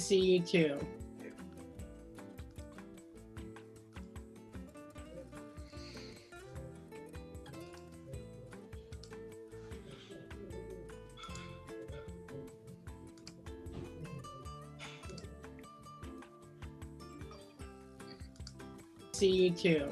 See you too. See you too.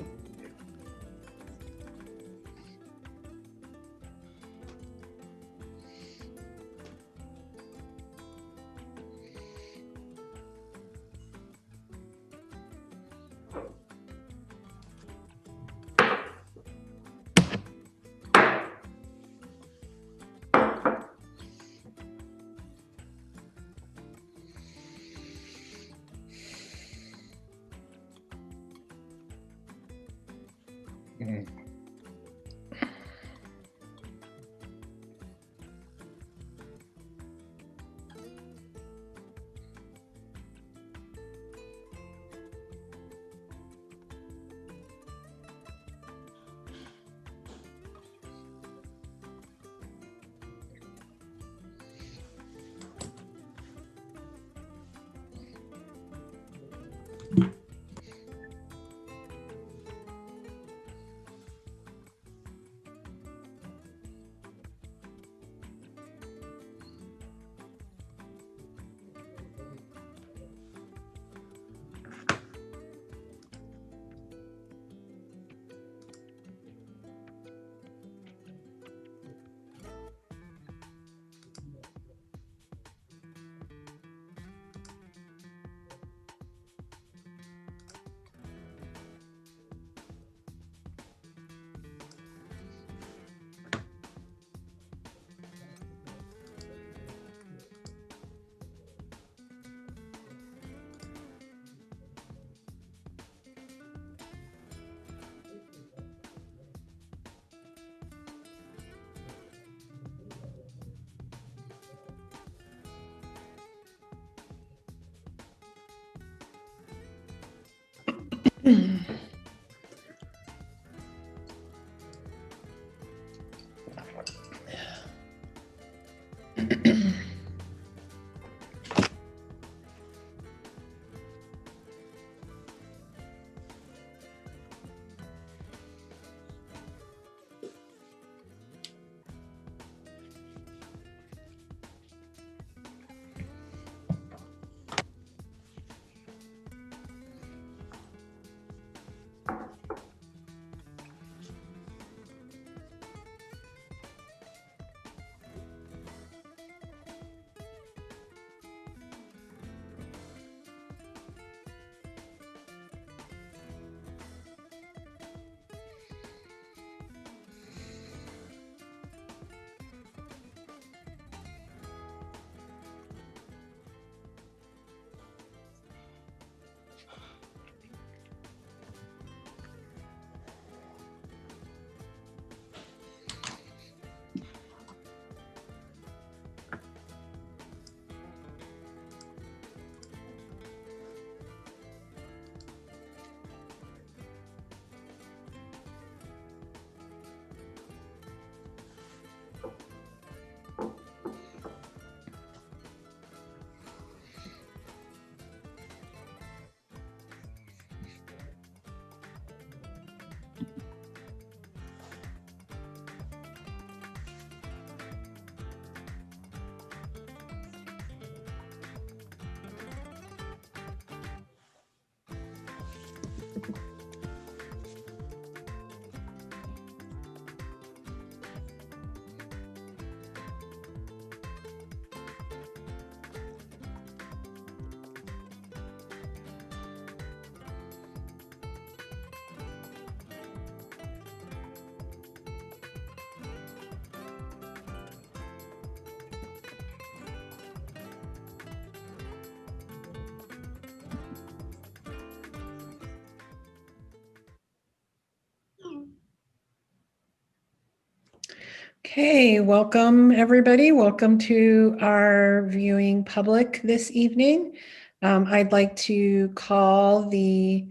Okay, welcome everybody. Welcome to our viewing public this evening. I'd like to call the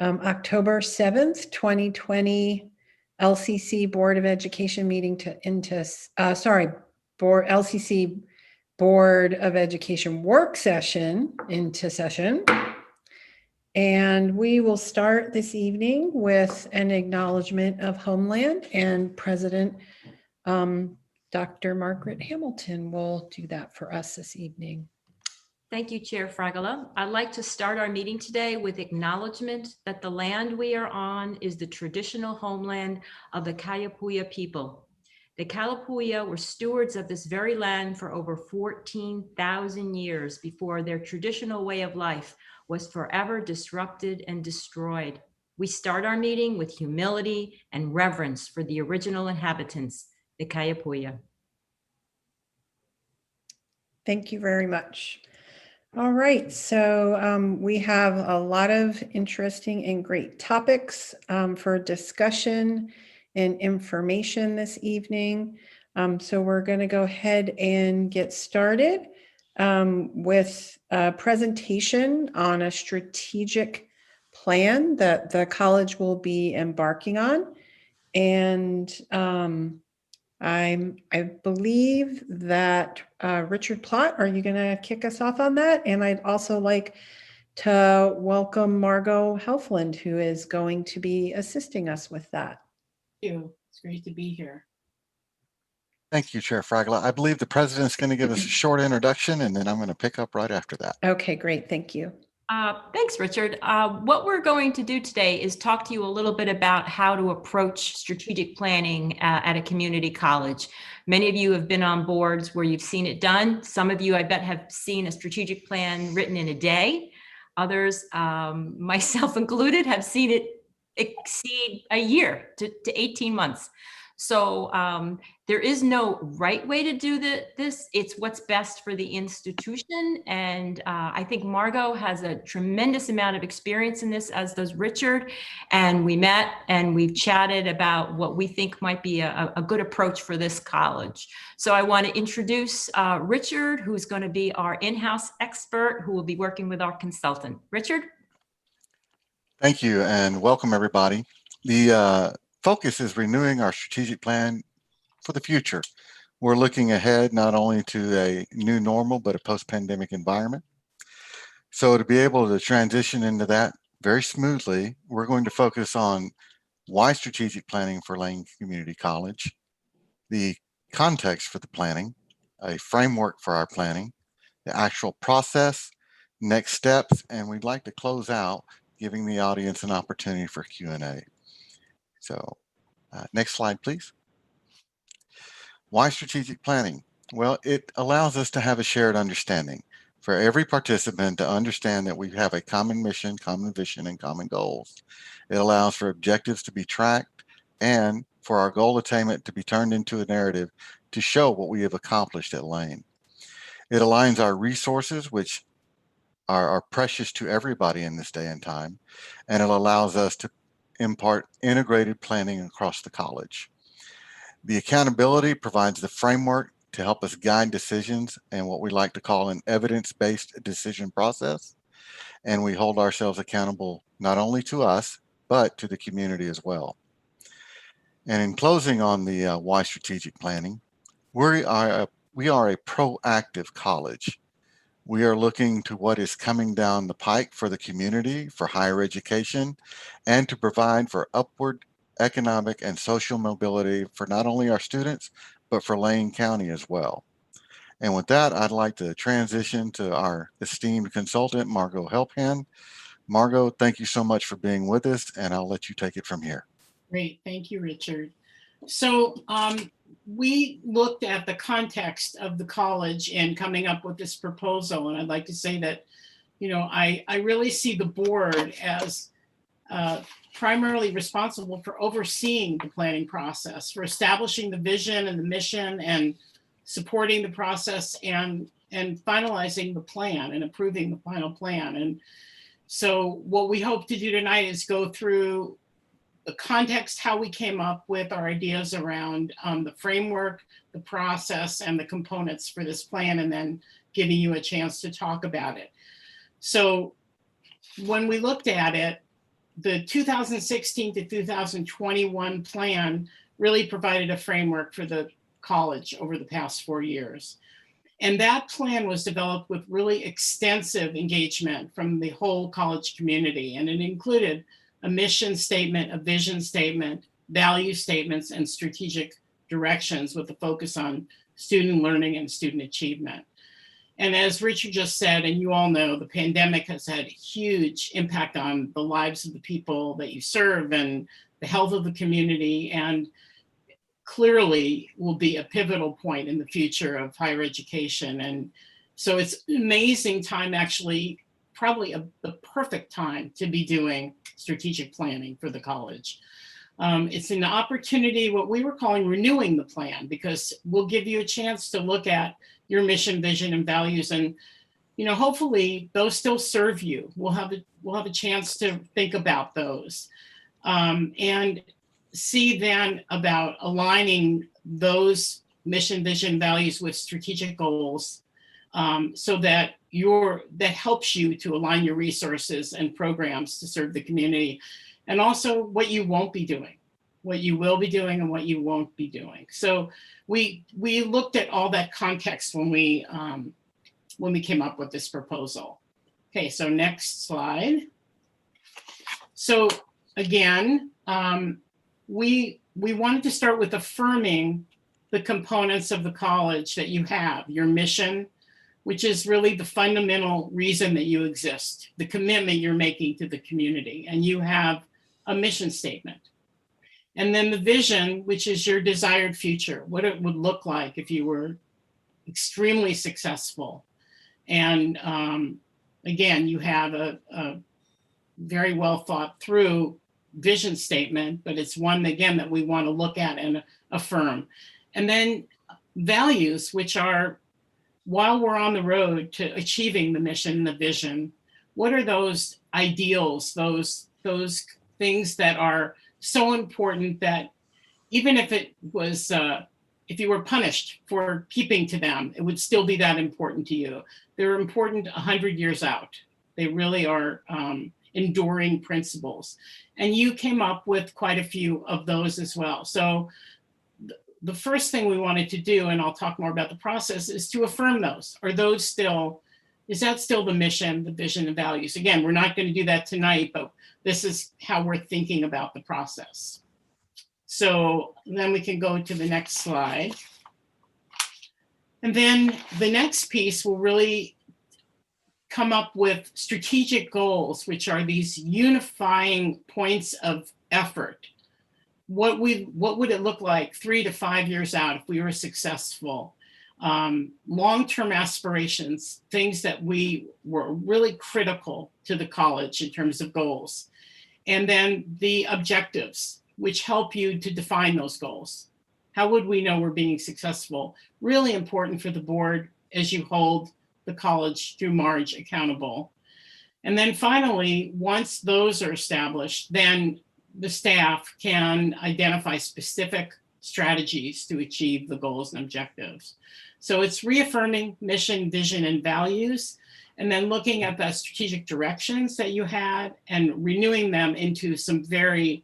October 7th, 2020 LCC Board of Education meeting LCC Board of Education work session into session. And we will start this evening with an acknowledgement of Homeland, and President Dr. Margaret Hamilton will do that for us this evening. Thank you, Chair Fragola. I'd like to start our meeting today with acknowledgement that the land we are on is the traditional homeland of the Kayapouya people. The Kayapouya were stewards of this very land for over 14,000 years before their traditional way of life was forever disrupted and destroyed. We start our meeting with humility and reverence for the original inhabitants, the Kayapouya. Thank you very much. All right, so we have a lot of interesting and great topics for discussion and information this evening. So we're going to go ahead and get started with a presentation on a strategic plan that the college will be embarking on. And I believe that Richard Plott, are you going to kick us off on that? And I'd also like to welcome Margot Helfland, who is going to be assisting us with that. Thank you. It's great to be here. Thank you, Chair Fragola. I believe the president's going to give us a short introduction, and then I'm going to pick up right after that. Okay, great. Thank you. Thanks, Richard. What we're going to do today is talk to you a little bit about how to approach strategic planning at a community college. Many of you have been on boards where you've seen it done. Some of you, I bet, have seen a strategic plan written in a day. Others, myself included, have seen it exceed a year to 18 months. So there is no right way to do this. It's what's best for the institution. And I think Margot has a tremendous amount of experience in this, as does Richard. And we met and we've chatted about what we think might be a good approach for this college. So I want to introduce Richard, who's going to be our in-house expert who will be working with our consultant. Richard? Thank you, and welcome everybody. The focus is renewing our strategic plan for the future. We're looking ahead not only to a new normal, but a post-pandemic environment. So to be able to transition into that very smoothly, we're going to focus on why strategic planning for Lane Community College, the context for the planning, a framework for our planning, the actual process, next steps, and we'd like to close out giving the audience an opportunity for Q&A. So next slide, please. Why strategic planning? Well, it allows us to have a shared understanding for every participant to understand that we have a common mission, common vision, and common goals. It allows for objectives to be tracked and for our goal attainment to be turned into a narrative to show what we have accomplished at Lane. It aligns our resources, which are precious to everybody in this day and time, and it allows us to impart integrated planning across the college. The accountability provides the framework to help us guide decisions and what we like to call an evidence-based decision process. And we hold ourselves accountable not only to us, but to the community as well. And in closing on the why strategic planning, we are a proactive college. We are looking to what is coming down the pike for the community, for higher education, and to provide for upward economic and social mobility for not only our students, but for Lane County as well. And with that, I'd like to transition to our esteemed consultant, Margot Helfand. Margot, thank you so much for being with us, and I'll let you take it from here. Great. Thank you, Richard. So we looked at the context of the college and coming up with this proposal. And I'd like to say that, you know, I really see the board as primarily responsible for overseeing the planning process, for establishing the vision and the mission and supporting the process and finalizing the plan and approving the final plan. And so what we hope to do tonight is go through the context, how we came up with our ideas around the framework, the process, and the components for this plan, and then giving you a chance to talk about it. So when we looked at it, the 2016 to 2021 plan really provided a framework for the college over the past 4 years. And that plan was developed with really extensive engagement from the whole college community. And it included a mission statement, a vision statement, value statements, and strategic directions with a focus on student learning and student achievement. And as Richard just said, and you all know, the pandemic has had a huge impact on the lives of the people that you serve and the health of the community, and clearly will be a pivotal point in the future of higher education. And so it's an amazing time, actually, probably the perfect time to be doing strategic planning for the college. It's an opportunity, what we were calling renewing the plan, because we'll give you a chance to look at your mission, vision, and values, and hopefully those still serve you. We'll have a chance to think about those, and see then about aligning those mission, vision, values with strategic goals, so that that helps you to align your resources and programs to serve the community, and also what you won't be doing, what you will be doing, and what you won't be doing. So we looked at all that context when we came up with this proposal. Okay, so next slide. So again, we wanted to start with affirming the components of the college that you have, your mission, which is really the fundamental reason that you exist, the commitment you're making to the community, and you have a mission statement. And then the vision, which is your desired future, what it would look like if you were extremely successful. And again, you have a very well thought through vision statement, but it's one, again, that we want to look at and affirm. And then values, which are, while we're on the road to achieving the mission and the vision, what are those ideals, those things that are so important that even if it was, if you were punished for keeping to them, it would still be that important to you. They're important 100 years out. They really are enduring principles. And you came up with quite a few of those as well. So the first thing we wanted to do, and I'll talk more about the process, is to affirm those. Is that still the mission, the vision, and values? Again, we're not going to do that tonight, but this is how we're thinking about the process. So then we can go to the next slide. And then the next piece will really come up with strategic goals, which are these unifying points of effort. What would it look like 3 to 5 years out if we were successful? Long-term aspirations, things that we were really critical to the college in terms of goals. And then the objectives, which help you to define those goals. How would we know we're being successful? Really important for the board as you hold the college through March accountable. And then finally, once those are established, then the staff can identify specific strategies to achieve the goals and objectives. So it's reaffirming mission, vision, and values, and then looking at the strategic directions that you had and renewing them into some very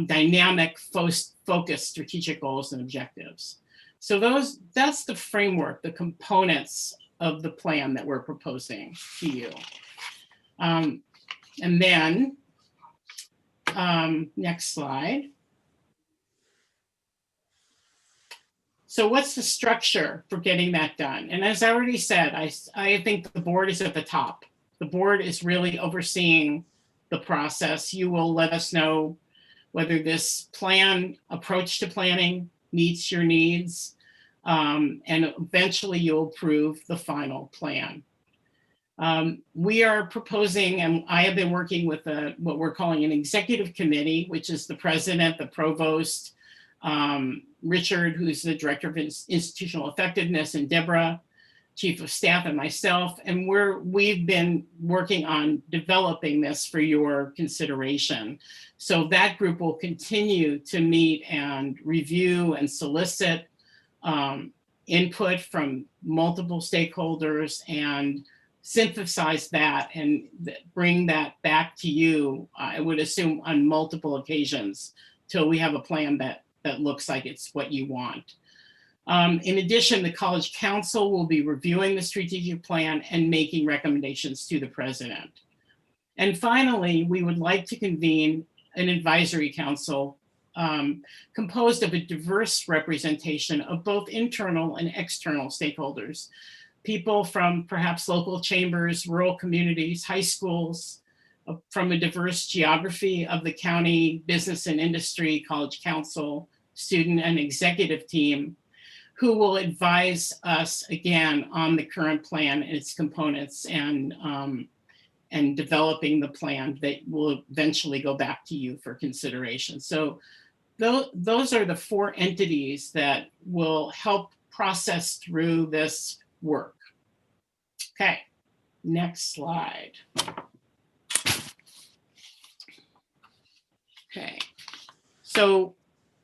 dynamic, focused strategic goals and objectives. So that's the framework, the components of the plan that we're proposing to you. And then, next slide. So what's the structure for getting that done? And as I already said, I think the board is at the top. The board is really overseeing the process. You will let us know whether this approach to planning meets your needs, and eventually you'll approve the final plan. We are proposing, and I have been working with what we're calling an executive committee, which is the president, the provost, Richard, who's the director of institutional effectiveness, and Deborah, chief of staff, and myself. And we've been working on developing this for your consideration. So that group will continue to meet and review and solicit input from multiple stakeholders and synthesize that and bring that back to you, I would assume, on multiple occasions till we have a plan that looks like it's what you want. In addition, the College Council will be reviewing the strategic plan and making recommendations to the president. And finally, we would like to convene an advisory council composed of a diverse representation of both internal and external stakeholders, people from perhaps local chambers, rural communities, high schools, from a diverse geography of the county, business and industry, college council, student and executive team, who will advise us again on the current plan and its components and developing the plan that will eventually go back to you for consideration. So those are the 4 entities that will help process through this work. Okay, next slide. Okay, so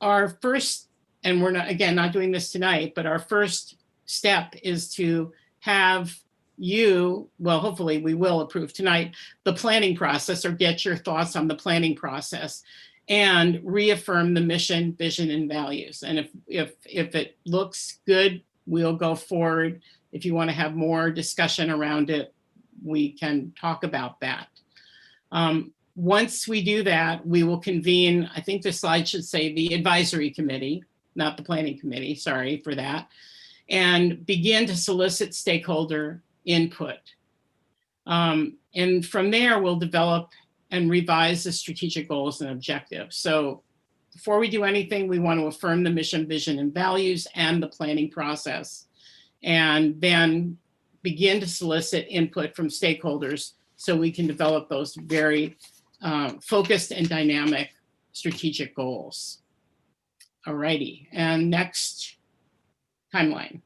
our first, and we're not doing this tonight, but our first step is to have you, well, hopefully we will approve tonight, the planning process, or get your thoughts on the planning process and reaffirm the mission, vision, and values. And if it looks good, we'll go forward. If you want to have more discussion around it, we can talk about that. Once we do that, we will convene, I think the slide should say the advisory committee, not the planning committee, sorry for that, and begin to solicit stakeholder input. And from there, we'll develop and revise the strategic goals and objectives. So before we do anything, we want to affirm the mission, vision, and values and the planning process, and then begin to solicit input from stakeholders so we can develop those very focused and dynamic strategic goals. Alrighty, and next timeline.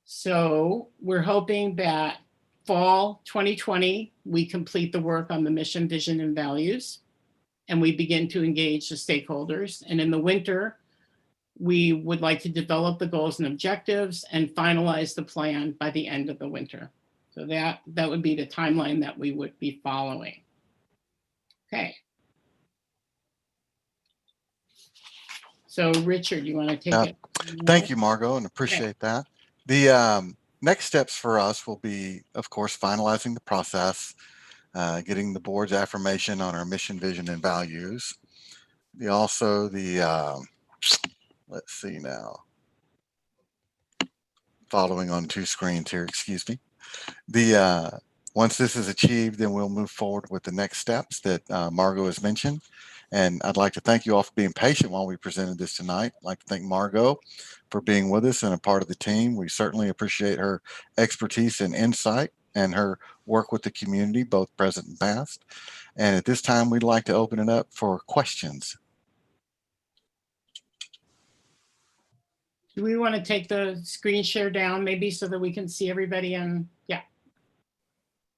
So we're hoping that fall 2020, we complete the work on the mission, vision, and values, and we begin to engage the stakeholders. And in the winter, we would like to develop the goals and objectives and finalize the plan by the end of the winter. So that would be the timeline that we would be following. Okay. So Richard, you want to take it? Thank you, Margot, and appreciate that. The next steps for us will be, of course, finalizing the process, getting the board's affirmation on our mission, vision, and values. Let's see now, following on 2 screens here, excuse me. Once this is achieved, then we'll move forward with the next steps that Margot has mentioned. And I'd like to thank you all for being patient while we presented this tonight. I'd like to thank Margot for being with us and a part of the team. We certainly appreciate her expertise and insight and her work with the community, both present and past. And at this time, we'd like to open it up for questions. Do we want to take the screen share down maybe so that we can see everybody? And yeah,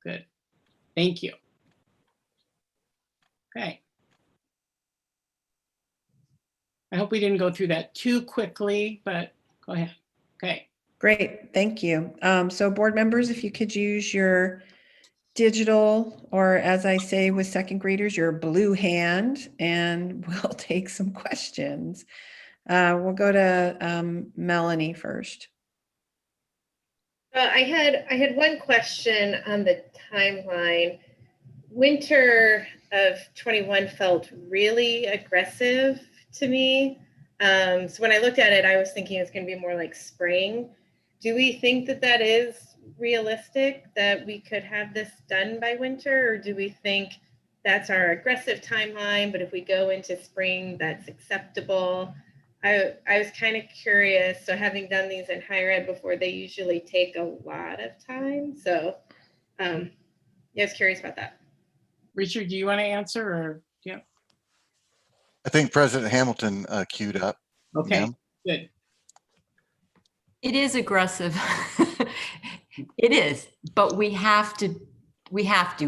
good. Thank you. Okay. I hope we didn't go through that too quickly, but go ahead. Okay. Great, thank you. So board members, if you could use your digital, or as I say with second graders, your blue hand, and we'll take some questions. We'll go to Melanie first. I had one question on the timeline. Winter of 21 felt really aggressive to me. So when I looked at it, I was thinking it's going to be more like spring. Do we think that that is realistic, that we could have this done by winter, or do we think that's our aggressive timeline, but if we go into spring, that's acceptable? I was kind of curious. So having done these in higher ed before, they usually take a lot of time. So yeah, I was curious about that. Richard, do you want to answer, or yeah? I think President Hamilton queued up. Okay, good. It is aggressive. It is, but we have to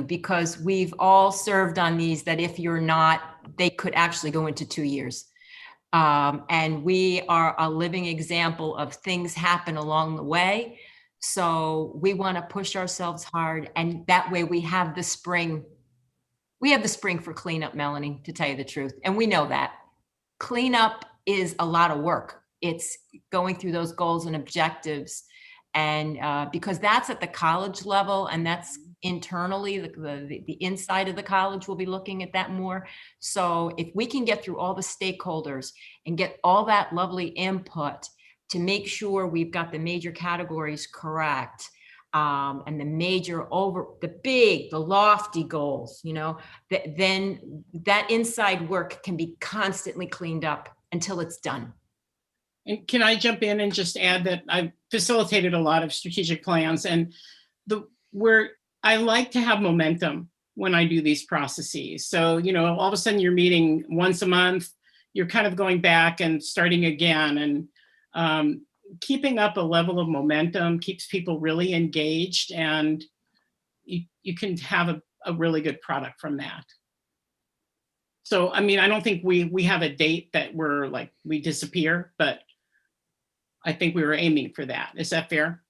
because we've all served on these that if you're not, they could actually go into 2 years. And we are a living example of things happen along the way. So we want to push ourselves hard, and that way we have the spring. We have the spring for cleanup, Melanie, to tell you the truth. And we know that cleanup is a lot of work. It's going through those goals and objectives. And because that's at the college level and that's internally, the inside of the college will be looking at that more. So if we can get through all the stakeholders and get all that lovely input to make sure we've got the major categories correct, and the lofty goals, then that inside work can be constantly cleaned up until it's done. And can I jump in and just add that I've facilitated a lot of strategic plans, and where I like to have momentum when I do these processes. So, all of a sudden you're meeting once a month, you're kind of going back and starting again, and keeping up a level of momentum keeps people really engaged, and you can have a really good product from that. So, I mean, I don't think we have a date that we disappear, but I think we were aiming for that. Is that fair?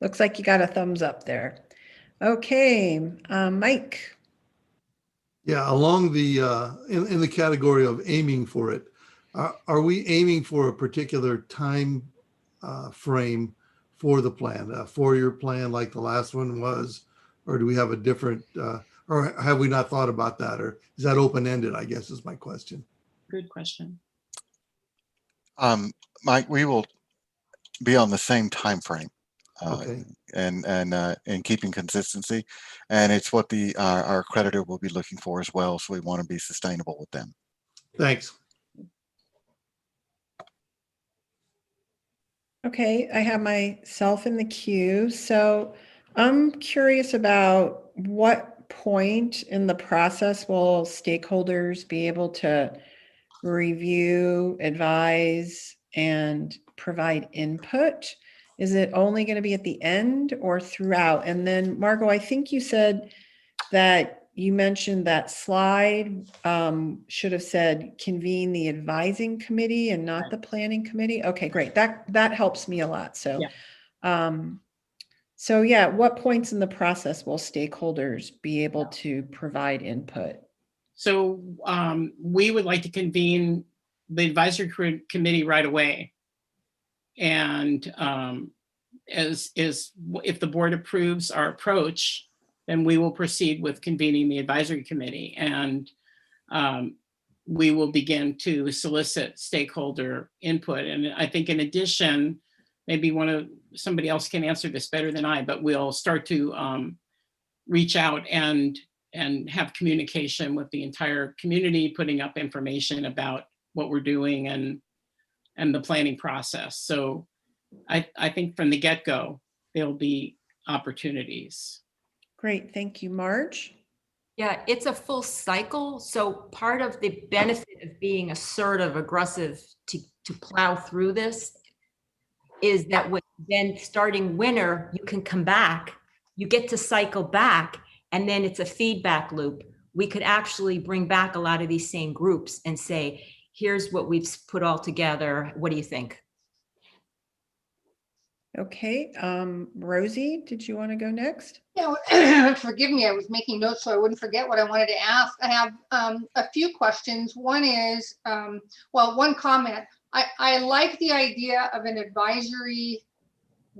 Looks like you got a thumbs up there. Okay, Mike. Yeah, along the, in the category of aiming for it, are we aiming for a particular time frame for the plan, a 4-year plan like the last one was? Or do we have a different, or have we not thought about that? Or is that open-ended, I guess is my question. Good question. Mike, we will be on the same time frame. Okay. And keeping consistency, and it's what our creditor will be looking for as well. So we want to be sustainable with them. Thanks. Okay, I have myself in the queue. So I'm curious about what point in the process will stakeholders be able to review, advise, and provide input? Is it only going to be at the end or throughout? And then Margot, I think you said that you mentioned that slide should have said convene the advising committee and not the planning committee. Okay, great. That helps me a lot. So, yeah, what points in the process will stakeholders be able to provide input? So we would like to convene the advisory committee right away. And if the board approves our approach, then we will proceed with convening the advisory committee, and we will begin to solicit stakeholder input. And I think in addition, maybe somebody else can answer this better than I, but we'll start to reach out and have communication with the entire community, putting up information about what we're doing and the planning process. So I think from the get-go, there'll be opportunities. Great, thank you. Marge? Yeah, it's a full cycle. So part of the benefit of being assertive, aggressive to plow through this is that then starting winter, you can come back, you get to cycle back, and then it's a feedback loop. We could actually bring back a lot of these same groups and say, here's what we've put all together. What do you think? Okay, Rosie, did you want to go next? Yeah, forgive me, I was making notes so I wouldn't forget what I wanted to ask. I have a few questions. One is, one comment. I like the idea of an advisory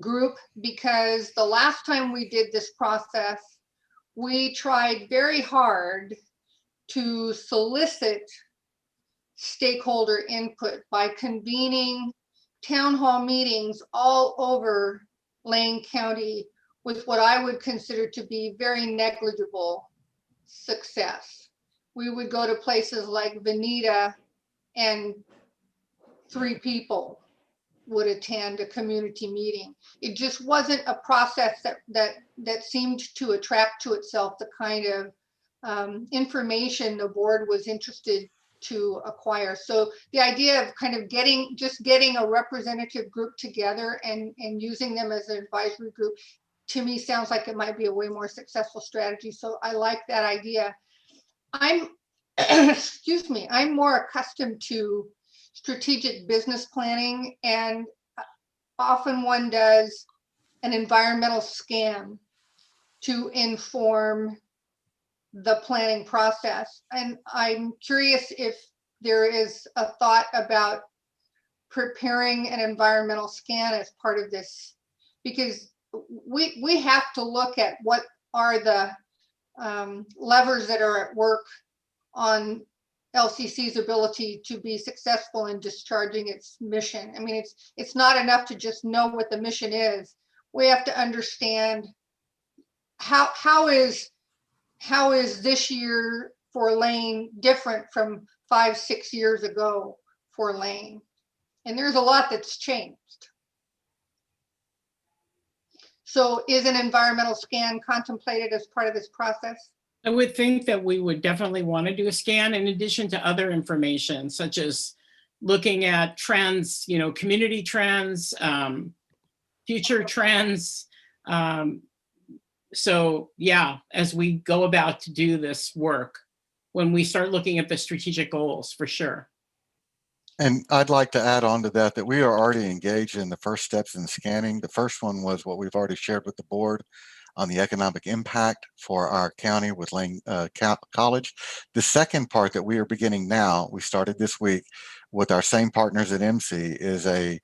group because the last time we did this process, we tried very hard to solicit stakeholder input by convening town hall meetings all over Lane County with what I would consider to be very negligible success. We would go to places like Veneta and 3 people would attend a community meeting. It just wasn't a process that seemed to attract to itself the kind of information the board was interested to acquire. So the idea of kind of getting a representative group together and using them as an advisory group, to me sounds like it might be a way more successful strategy. So I like that idea. I'm, excuse me, I'm more accustomed to strategic business planning, and often one does an environmental scan to inform the planning process. And I'm curious if there is a thought about preparing an environmental scan as part of this, because we have to look at what are the levers that are at work on LCC's ability to be successful in discharging its mission. I mean, it's not enough to just know what the mission is. We have to understand how is this year for Lane different from 5-6 years ago for Lane? And there's a lot that's changed. So is an environmental scan contemplated as part of this process? I would think that we would definitely want to do a scan in addition to other information, such as looking at trends, you know, community trends, future trends. So yeah, as we go about to do this work, when we start looking at the strategic goals, for sure. And I'd like to add on to that, that we are already engaged in the first steps in scanning. The first one was what we've already shared with the board on the economic impact for our county with Lane College. The second part that we are beginning now, we started this week with our same partners at MC, is a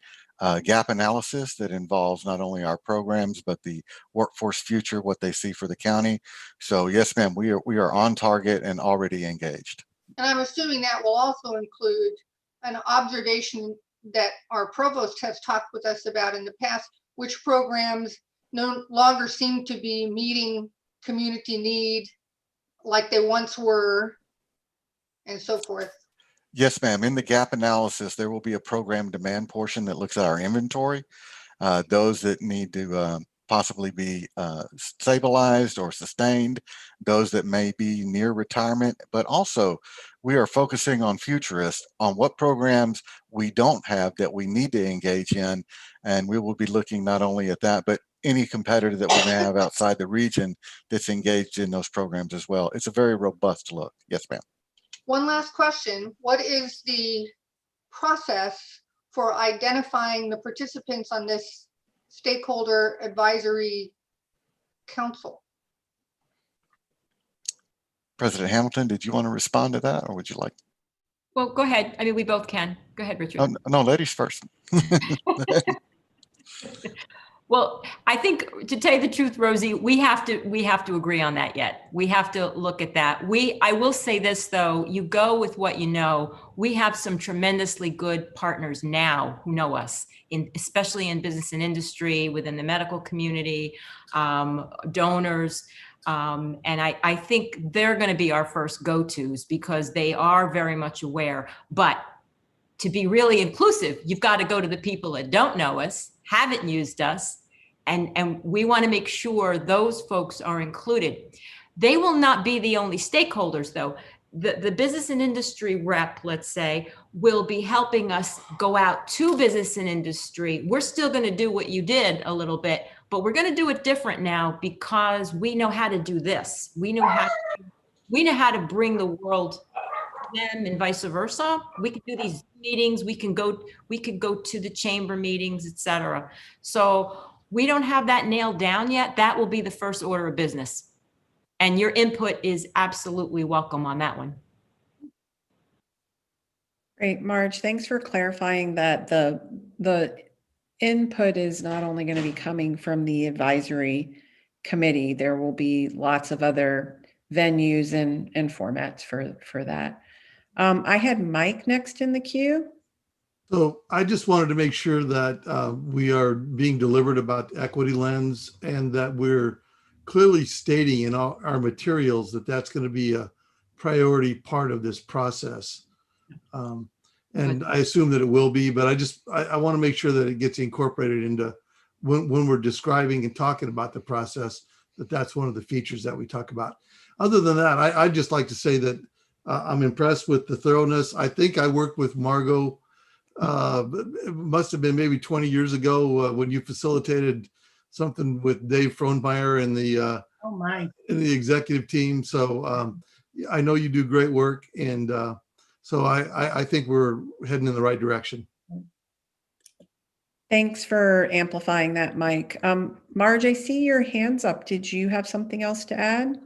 gap analysis that involves not only our programs, but the workforce future, what they see for the county. So yes, ma'am, we are on target and already engaged. And I'm assuming that will also include an observation that our provost has talked with us about in the past, which programs no longer seem to be meeting community need like they once were, and so forth. Yes, ma'am. In the gap analysis, there will be a program demand portion that looks at our inventory, those that need to possibly be stabilized or sustained, those that may be near retirement, but also we are focusing on futurists, on what programs we don't have that we need to engage in. And we will be looking not only at that, but any competitor that we may have outside the region that's engaged in those programs as well. It's a very robust look. Yes, ma'am. One last question. What is the process for identifying the participants on this stakeholder advisory council? President Hamilton, did you want to respond to that, or would you like? Well, go ahead. I mean, we both can. Go ahead, Richard. Oh, no, ladies first. Well, I think, to tell you the truth, Rosie, we have to agree on that yet. We have to look at that. I will say this though, you go with what you know. We have some tremendously good partners now who know us, especially in business and industry, within the medical community, donors. And I think they're going to be our first go-tos because they are very much aware. But to be really inclusive, you've got to go to the people that don't know us, haven't used us, and we want to make sure those folks are included. They will not be the only stakeholders, though. The business and industry rep, let's say, will be helping us go out to business and industry. We're still going to do what you did a little bit, but we're going to do it different now because we know how to do this. We know how to bring the world to them and vice versa. We can do these meetings. We can go to the chamber meetings, etc. So we don't have that nailed down yet. That will be the first order of business. And your input is absolutely welcome on that one. Great, Marge, thanks for clarifying that the input is not only going to be coming from the advisory committee, there will be lots of other venues and formats for that. I had Mike next in the queue. So I just wanted to make sure that we are being deliberate about equity lens and that we're clearly stating in all our materials that that's going to be a priority part of this process. And I assume that it will be, but I want to make sure that it gets incorporated into when we're describing and talking about the process, that's one of the features that we talk about. Other than that, I'd just like to say that I'm impressed with the thoroughness. I think I worked with Margot, it must have been maybe 20 years ago when you facilitated something with Dave Frohnmeyer in the in the executive team. So I know you do great work, and so I think we're heading in the right direction. Thanks for amplifying that, Mike. Marge, I see your hands up. Did you have something else to add?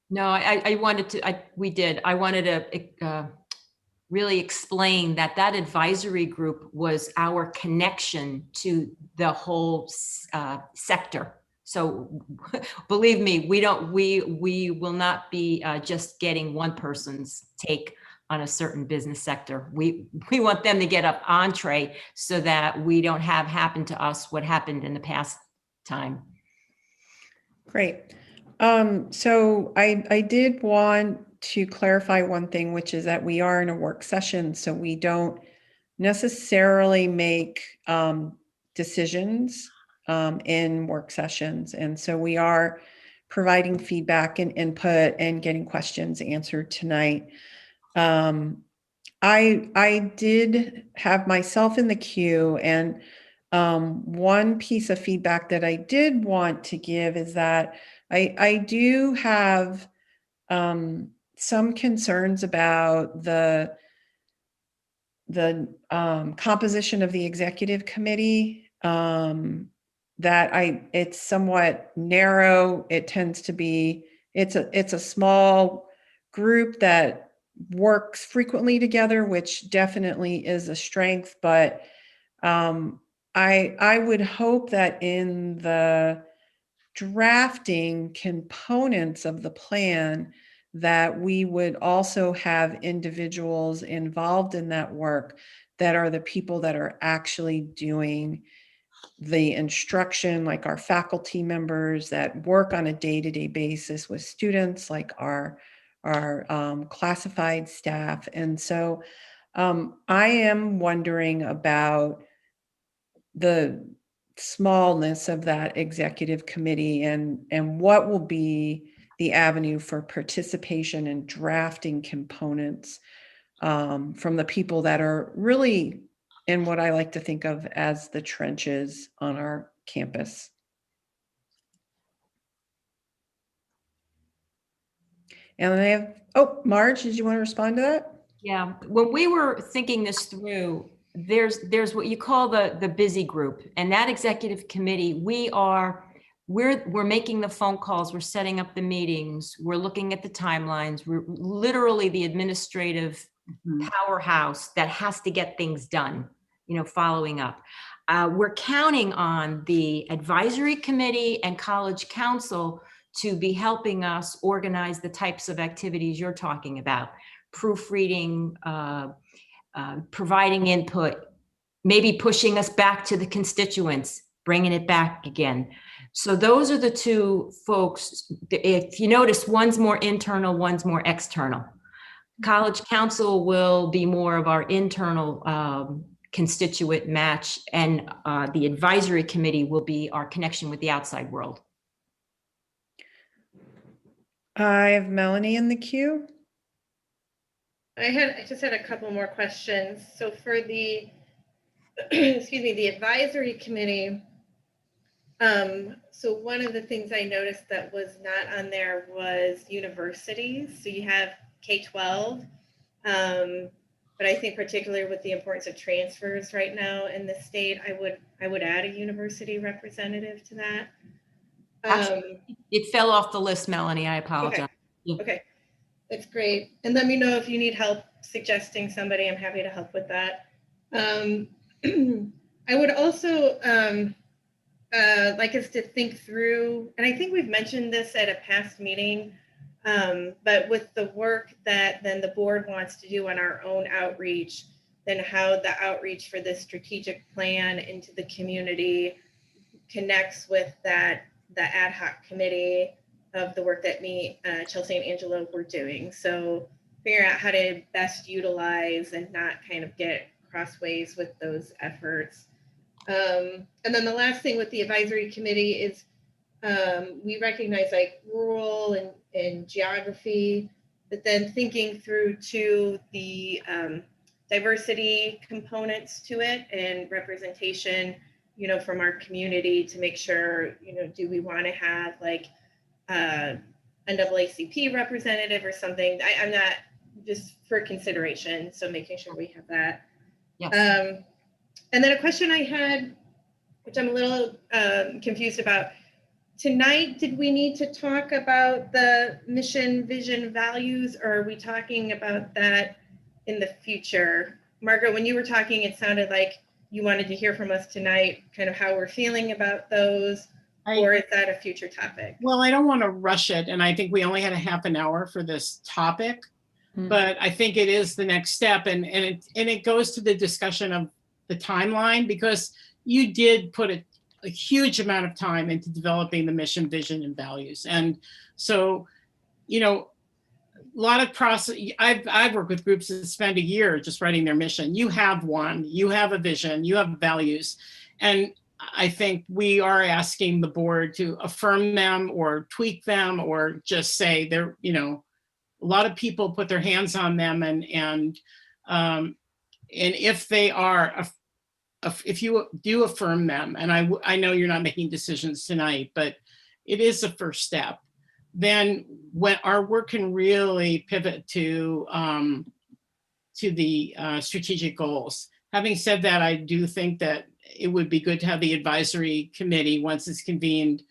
No, I wanted to, we did. I wanted to really explain that that advisory group was our connection to the whole sector. So believe me, we will not be just getting one person's take on a certain business sector. We want them to get up entree so that we don't have happen to us what happened in the past time. Great. So I did want to clarify one thing, which is that we are in a work session, so we don't necessarily make decisions in work sessions. And so we are providing feedback and input and getting questions answered tonight. I did have myself in the queue, and one piece of feedback that I did want to give is that I do have some concerns about the composition of the executive committee. That it's somewhat narrow. It tends to be, it's a small group that works frequently together, which definitely is a strength, but I would hope that in the drafting components of the plan that we would also have individuals involved in that work that are the people that are actually doing the instruction, like our faculty members that work on a day-to-day basis with students, like our classified staff. And so I am wondering about the smallness of that executive committee and what will be the avenue for participation in drafting components from the people that are really in what I like to think of as the trenches on our campus. And I have, oh, Marge, did you want to respond to that? Yeah, when we were thinking this through, there's what you call the busy group, and that executive committee, we're making the phone calls, we're setting up the meetings, we're looking at the timelines, we're literally the administrative powerhouse that has to get things done, following up. We're counting on the advisory committee and college council to be helping us organize the types of activities you're talking about. Proofreading, providing input, maybe pushing us back to the constituents, bringing it back again. So those are the two folks. If you notice, one's more internal, one's more external. College council will be more of our internal constituent match, and the advisory committee will be our connection with the outside world. I have Melanie in the queue. I just had a couple more questions. So for the, excuse me, the advisory committee, so one of the things I noticed that was not on there was universities. So you have K-12, but I think particularly with the importance of transfers right now in the state, I would add a university representative to that. It fell off the list, Melanie. I apologize. Okay. That's great. And let me know if you need help suggesting somebody. I'm happy to help with that. I would also like us to think through, and I think we've mentioned this at a past meeting, but with the work that then the board wants to do on our own outreach, then how the outreach for this strategic plan into the community connects with the ad hoc committee of the work that me, Chelsea and Angela were doing. So figure out how to best utilize and not kind of get crossways with those efforts. And then the last thing with the advisory committee is we recognize like rural and geography, but then thinking through to the diversity components to it and representation, from our community to make sure, do we want to have like NAACP representative or something? I'm not, just for consideration. So making sure we have that. Yes. And then a question I had, which I'm a little confused about. tonight, did we need to talk about the mission, vision, values, or are we talking about that in the future? Margaret, when you were talking, it sounded like you wanted to hear from us tonight, kind of how we're feeling about those, or is that a future topic? Well, I don't want to rush it, and I think we only had a half an hour for this topic, but I think it is the next step, and it goes to the discussion of the timeline, because you did put a huge amount of time into developing the mission, vision, and values, and so, you know, a lot of process. I've worked with groups that spend a year just writing their mission. You have one, you have a vision, you have values, and I think we are asking the board to affirm them or tweak them or just say they're, you know, a lot of people put their hands on them, and if they are, if you do affirm them, and I know you're not making decisions tonight, but it is a first step, then when our work can really pivot to the strategic goals. Having said that, I do think that it would be good to have the advisory committee, once it's convened,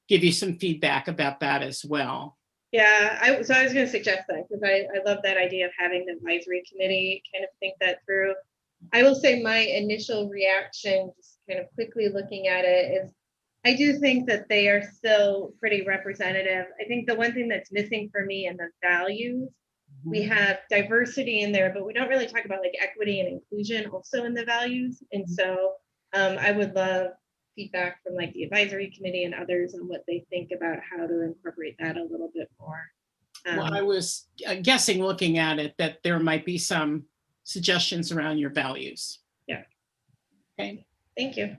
give you some feedback about that as well. Yeah, so I was going to suggest that, because I love that idea of having the advisory committee kind of think that through. I will say my initial reaction, just kind of quickly looking at it, is I do think that they are still pretty representative. I think the one thing that's missing for me in the values, we have diversity in there, but we don't really talk about like equity and inclusion also in the values. And so I would love feedback from like the advisory committee and others on what they think about how to incorporate that a little bit more. Well, I was guessing, looking at it, that there might be some suggestions around your values. Yeah. Okay. Thank you.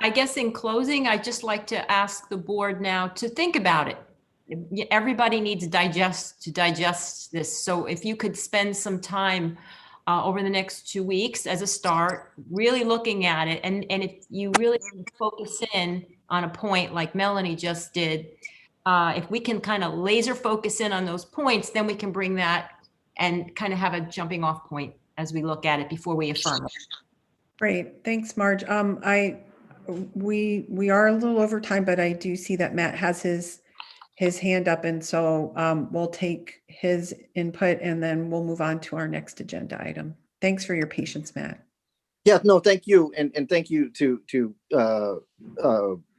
I guess in closing, I'd just like to ask the board now to think about it. Everybody needs to digest this. So if you could spend some time over the next 2 weeks as a start, really looking at it. And if you really focus in on a point like Melanie just did, if we can kind of laser focus in on those points, then we can bring that and kind of have a jumping off point as we look at it before we affirm it. Great, thanks, Marge. We are a little over time, but I do see that Matt has his hand up, and so we'll take his input and then we'll move on to our next agenda item. Thanks for your patience, Matt. Yeah, no, thank you, and thank you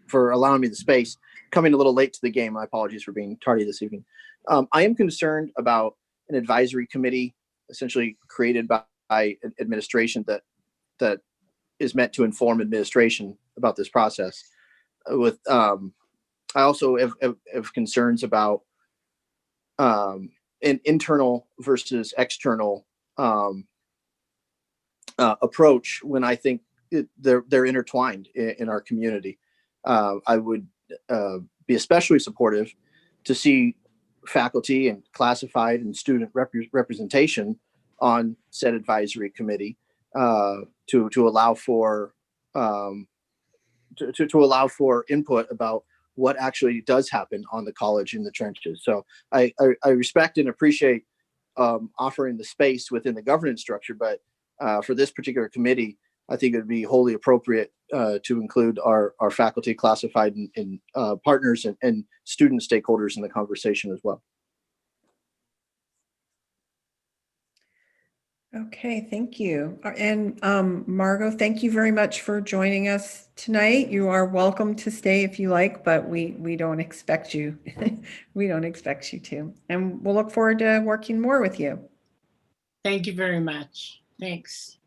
for allowing me the space. Coming a little late to the game, my apologies for being tardy this evening. I am concerned about an advisory committee essentially created by administration that is meant to inform administration about this process. I also have concerns about an internal versus external approach when I think they're intertwined in our community. I would be especially supportive to see faculty and classified and student representation on said advisory committee to allow for to allow for input about what actually does happen on the college in the trenches. So I respect and appreciate offering the space within the governance structure, but for this particular committee, I think it would be wholly appropriate to include our faculty, classified, and partners and student stakeholders in the conversation as well. Okay, thank you. And Margot, thank you very much for joining us tonight. You are welcome to stay if you like, but we don't expect you. We don't expect you to. And we'll look forward to working more with you. Thank you very much. Thanks.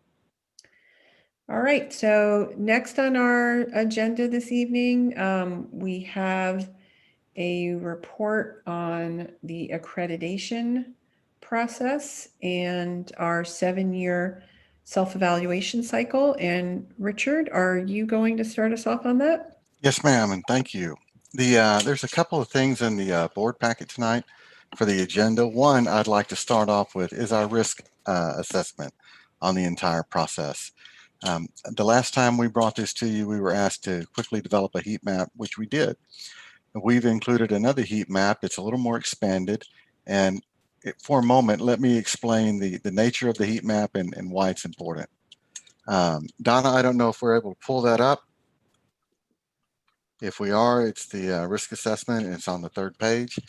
All right, so next on our agenda this evening, we have a report on the accreditation process and our 7-year self-evaluation cycle. And Richard, are you going to start us off on that? Yes, ma'am, and thank you. There's a couple of things in the board packet tonight for the agenda. One I'd like to start off with is our risk assessment on the entire process. The last time we brought this to you, we were asked to quickly develop a heat map, which we did. We've included another heat map. It's a little more expanded. And for a moment, let me explain the nature of the heat map and why it's important. Donna, I don't know if we're able to pull that up. If we are, it's the risk assessment and it's on the third page.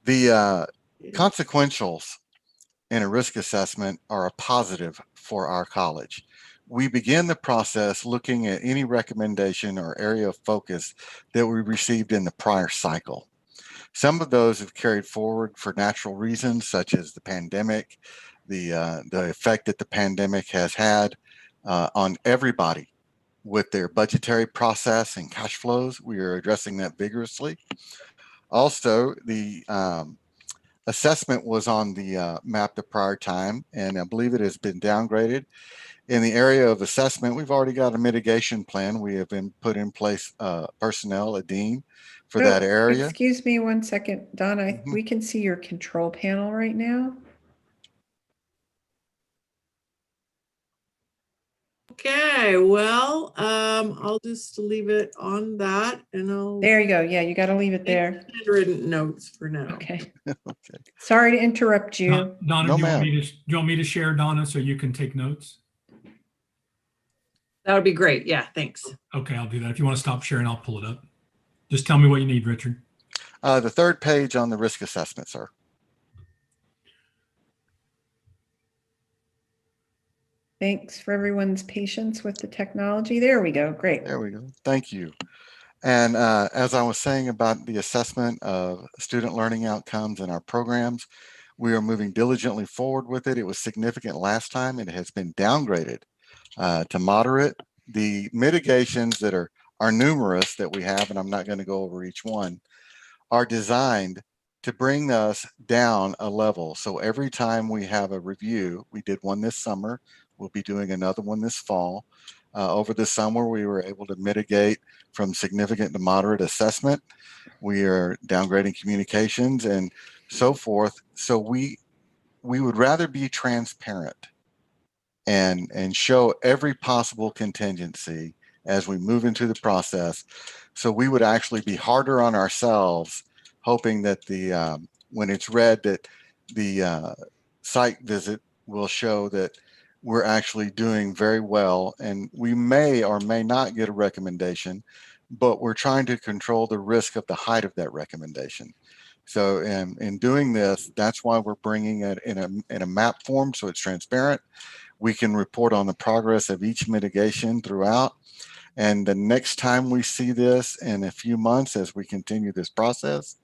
The consequentials in a risk assessment are a positive for our college. We begin the process looking at any recommendation or area of focus that we received in the prior cycle. Some of those have carried forward for natural reasons, such as the pandemic, the effect that the pandemic has had on everybody with their budgetary process and cash flows. We are addressing that vigorously. Also, the assessment was on the map the prior time, and I believe it has been downgraded. In the area of assessment, we've already got a mitigation plan. We have been put in place personnel, a dean for that Oh, area. excuse me one second, Donna. Mhm. We can see your control panel right now. Okay, well, I'll just leave it on that and I'll There you go. Yeah, you got to leave it there. handwritten notes for now. Okay. Okay. Sorry to interrupt you. Donna, No, do you want ma'am. me to, do you want me to share, Donna, so you can take notes? That would be great. Yeah, thanks. Okay, I'll do that. If you want to stop sharing, I'll pull it up. Just tell me what you need, Richard. The third page on the risk assessment, sir. Thanks for everyone's patience with the technology. There we go. Great. There we go. Thank you. And as I was saying about the assessment of student learning outcomes in our programs, we are moving diligently forward with it. It was significant last time. It has been downgraded to moderate. The mitigations that are numerous that we have, and I'm not going to go over each one, are designed to bring us down a level. So every time we have a review, we did one this summer, we'll be doing another one this fall. Over the summer, we were able to mitigate from significant to moderate assessment. We are downgrading communications and so forth. So we would rather be transparent and show every possible contingency as we move into the process. So we would actually be harder on ourselves, hoping that the when it's read that the site visit will show that we're actually doing very well, and we may or may not get a recommendation, but we're trying to control the risk of the height of that recommendation. So in doing this, that's why we're bringing it in a map form, so it's transparent. We can report on the progress of each mitigation throughout. And the next time we see this in a few months, as we continue this process,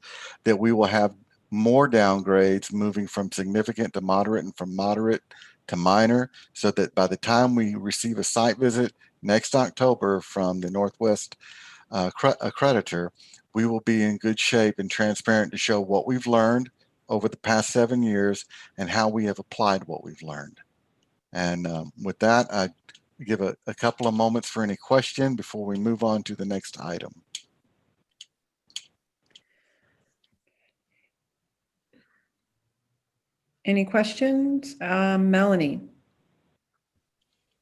that we will have more downgrades moving from significant to moderate and from moderate to minor, so that by the time we receive a site visit next October from the Northwest accreditor, we will be in good shape and transparent to show what we've learned over the past 7 years and how we have applied what we've learned. And with that, I give a couple of moments for any question before we move on to the next item. Any questions? Melanie?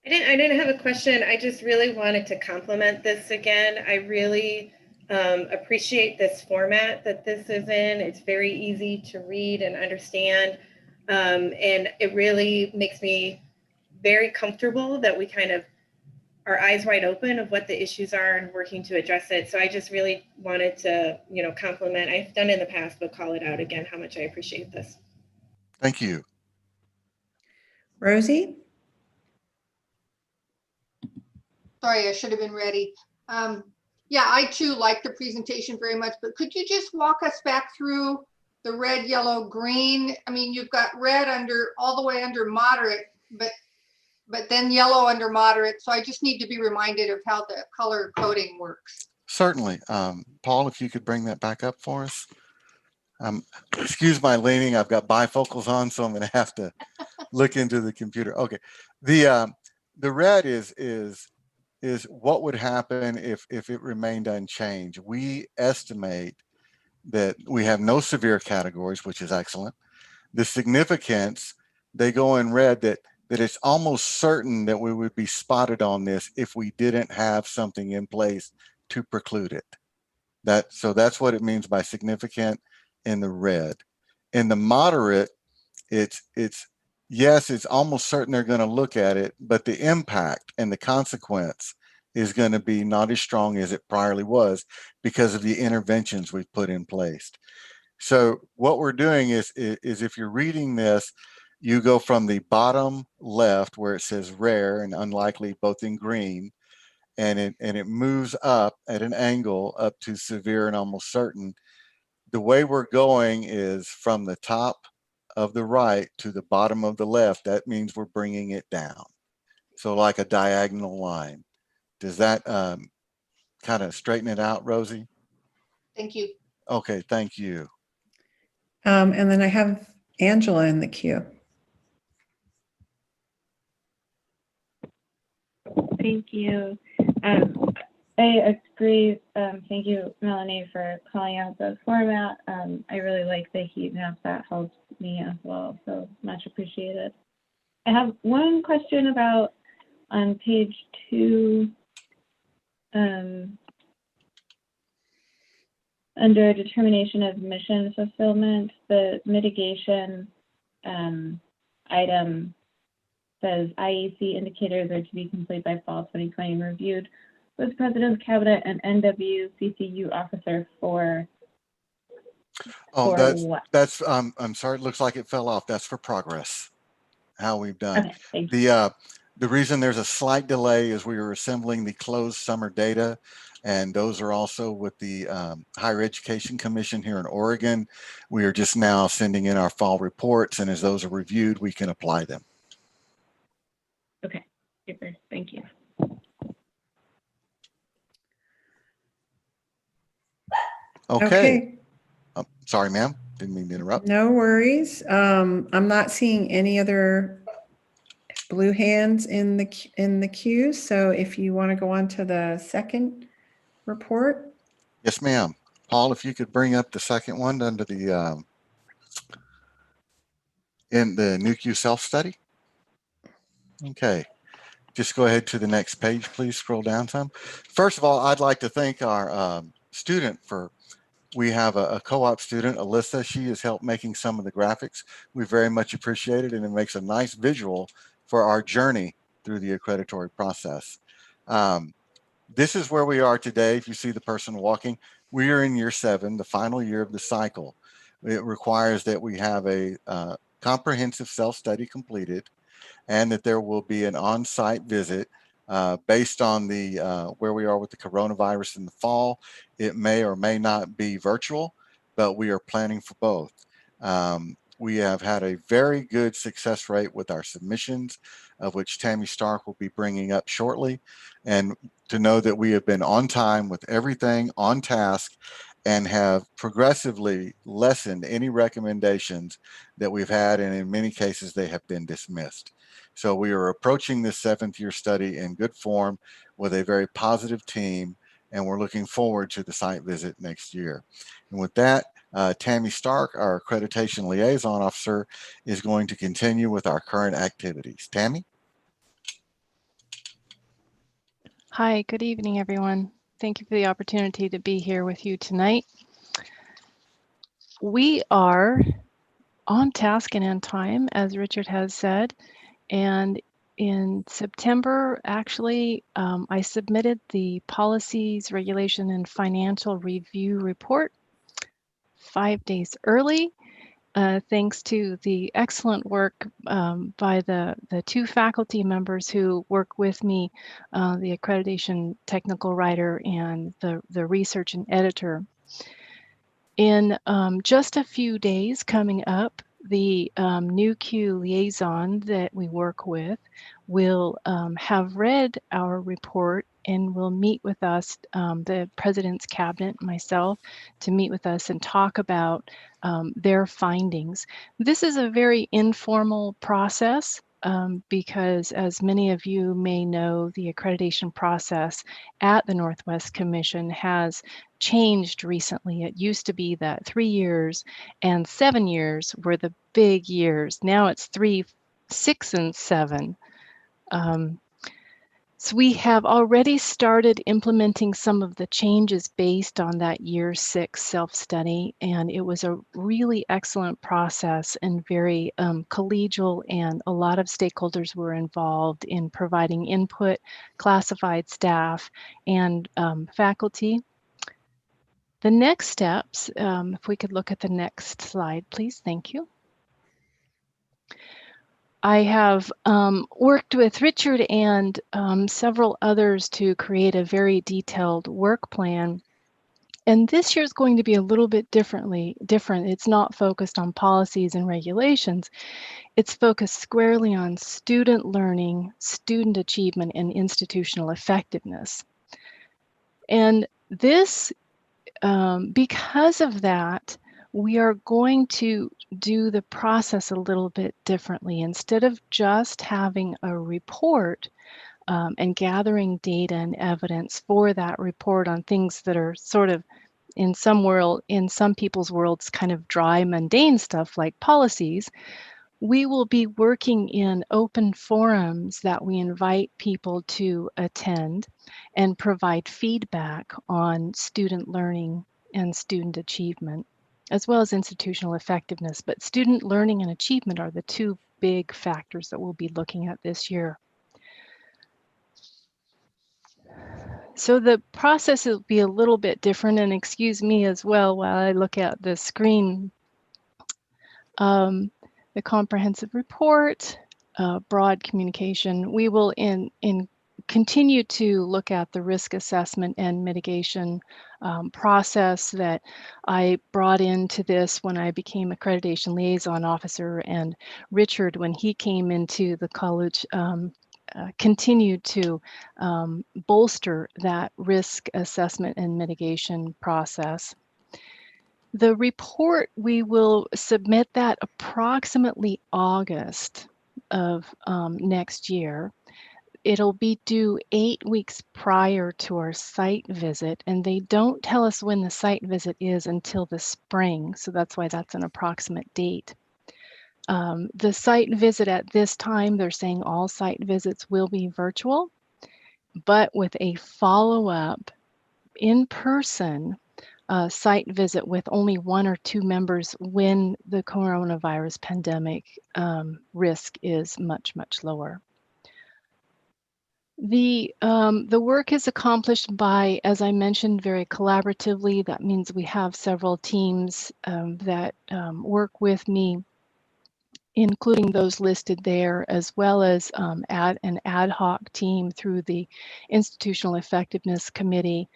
I didn't have a question. I just really wanted to compliment this again. I really appreciate this format that this is in. It's very easy to read and understand. And it really makes me very comfortable that we kind of our eyes wide open of what the issues are and working to address it. So I just really wanted to, compliment. I've done it in the past, but call it out again, how much I appreciate this. Thank you. Rosie? Sorry, I should have been ready. Yeah, I too like the presentation very much, but could you just walk us back through the red, yellow, green? I mean, you've got red under all the way under moderate, but then yellow under moderate. So I just need to be reminded of how the color coding works. Certainly. Paul, if you could bring that back up for us. Excuse my leaning. I've got bifocals on, so I'm going to have to look into the computer. Okay. The red is what would happen if it remained unchanged. We estimate that we have no severe categories, which is excellent. The significance, they go in red, that it's almost certain that we would be spotted on this if we didn't have something in place to preclude it. So that's what it means by significant in the red. In the moderate, it's yes, it's almost certain they're going to look at it, but the impact and the consequence is going to be not as strong as it priorly was because of the interventions we've put in place. So what we're doing is if you're reading this, you go from the bottom left where it says rare and unlikely, both in green, and it moves up at an angle up to severe and almost certain. The way we're going is from the top of the right to the bottom of the left. That means we're bringing it down. So like a diagonal line. Does that kind of straighten it out, Rosie? Thank you. Okay, thank you. And then I have Angela in the queue. Thank you. I agree. Thank you, Melanie, for calling out the format. I really like the heat map. That helps me as well, so much appreciated. I have one question about on page 2, under determination of mission fulfillment, the mitigation item says IEC indicators are to be complete by fall 2020 and reviewed with President's Cabinet and NWCCU officer for what? That's I'm sorry, it looks like it fell off. That's for progress, how we've done. Okay, thank you. The reason there's a slight delay is we were assembling the closed summer data, and those are also with the Higher Education Commission here in Oregon. We are just now sending in our fall reports, and as those are reviewed, we can apply them. Okay, super, thank you. Okay. Sorry, ma'am. Didn't mean to interrupt. No worries. I'm not seeing any other blue hands in the queue. So if you want to go on to the second report. Yes, ma'am. Paul, if you could bring up the second one under the in the NUCU self-study. Okay. Just go ahead to the next page, please. Scroll down some. First of all, I'd like to thank our student for, we have a co-op student, Alyssa. She has helped making some of the graphics. We very much appreciate it, and it makes a nice visual for our journey through the accreditory process. This is where we are today. If you see the person walking, we are in year 7, the final year of the cycle. It requires that we have a comprehensive self-study completed, and that there will be an on-site visit based on the where we are with the coronavirus in the fall. It may or may not be virtual, but we are planning for both. We have had a very good success rate with our submissions, of which Tammy Stark will be bringing up shortly. And to know that we have been on time with everything on task and have progressively lessened any recommendations that we've had, and in many cases they have been dismissed. So we are approaching this 7th year study in good form with a very positive team, and we're looking forward to the site visit next year. And with that, Tammy Stark, our accreditation liaison officer, is going to continue with our current activities. Tammy? Hi, good evening, everyone. Thank you for the opportunity to be here with you tonight. We are on task and on time, as Richard has said. And in September, actually, I submitted the policies, regulation, and financial review report 5 days early, thanks to the excellent work by the 2 faculty members who work with me, the accreditation technical writer and the research and editor. In just a few days coming up, the NUCU liaison that we work with will have read our report and will meet with us, the President's Cabinet, myself, to meet with us and talk about their findings. This is a very informal process because, as many of you may know, the accreditation process at the Northwest Commission has changed recently. It used to be that 3 years and 7 years were the big years. Now it's 3, 6, and 7. So we have already started implementing some of the changes based on that year 6 self-study, and it was a really excellent process and very collegial, and a lot of stakeholders were involved in providing input, classified staff, and faculty. The next steps, if we could look at the next slide, please, thank you. I have worked with Richard and several others to create a very detailed work plan. And this year is going to be a little bit different. It's not focused on policies and regulations. It's focused squarely on student learning, student achievement, and institutional effectiveness. And this, because of that, we are going to do the process a little bit differently. Instead of just having a report and gathering data and evidence for that report on things that are sort of in some people's worlds, kind of dry, mundane stuff like policies, we will be working in open forums that we invite people to attend and provide feedback on student learning and student achievement, as well as institutional effectiveness. But student learning and achievement are the two big factors that we'll be looking at this year. So the process will be a little bit different, and excuse me as well while I look at the screen. The comprehensive report, broad communication. We will continue to look at the risk assessment and mitigation process that I brought into this when I became accreditation liaison officer, and Richard, when he came into the college, continued to bolster that risk assessment and mitigation process. The report, we will submit that approximately August of next year. It'll be due 8 weeks prior to our site visit, and they don't tell us when the site visit is until the spring, so that's why that's an approximate date. The site visit at this time, they're saying all site visits will be virtual, but with a follow-up in-person site visit with only 1 or 2 members when the coronavirus pandemic risk is much, much lower. The work is accomplished by, as I mentioned, very collaboratively. That means we have several teams that work with me, including those listed there, as well as an ad hoc team through the Institutional Effectiveness Committee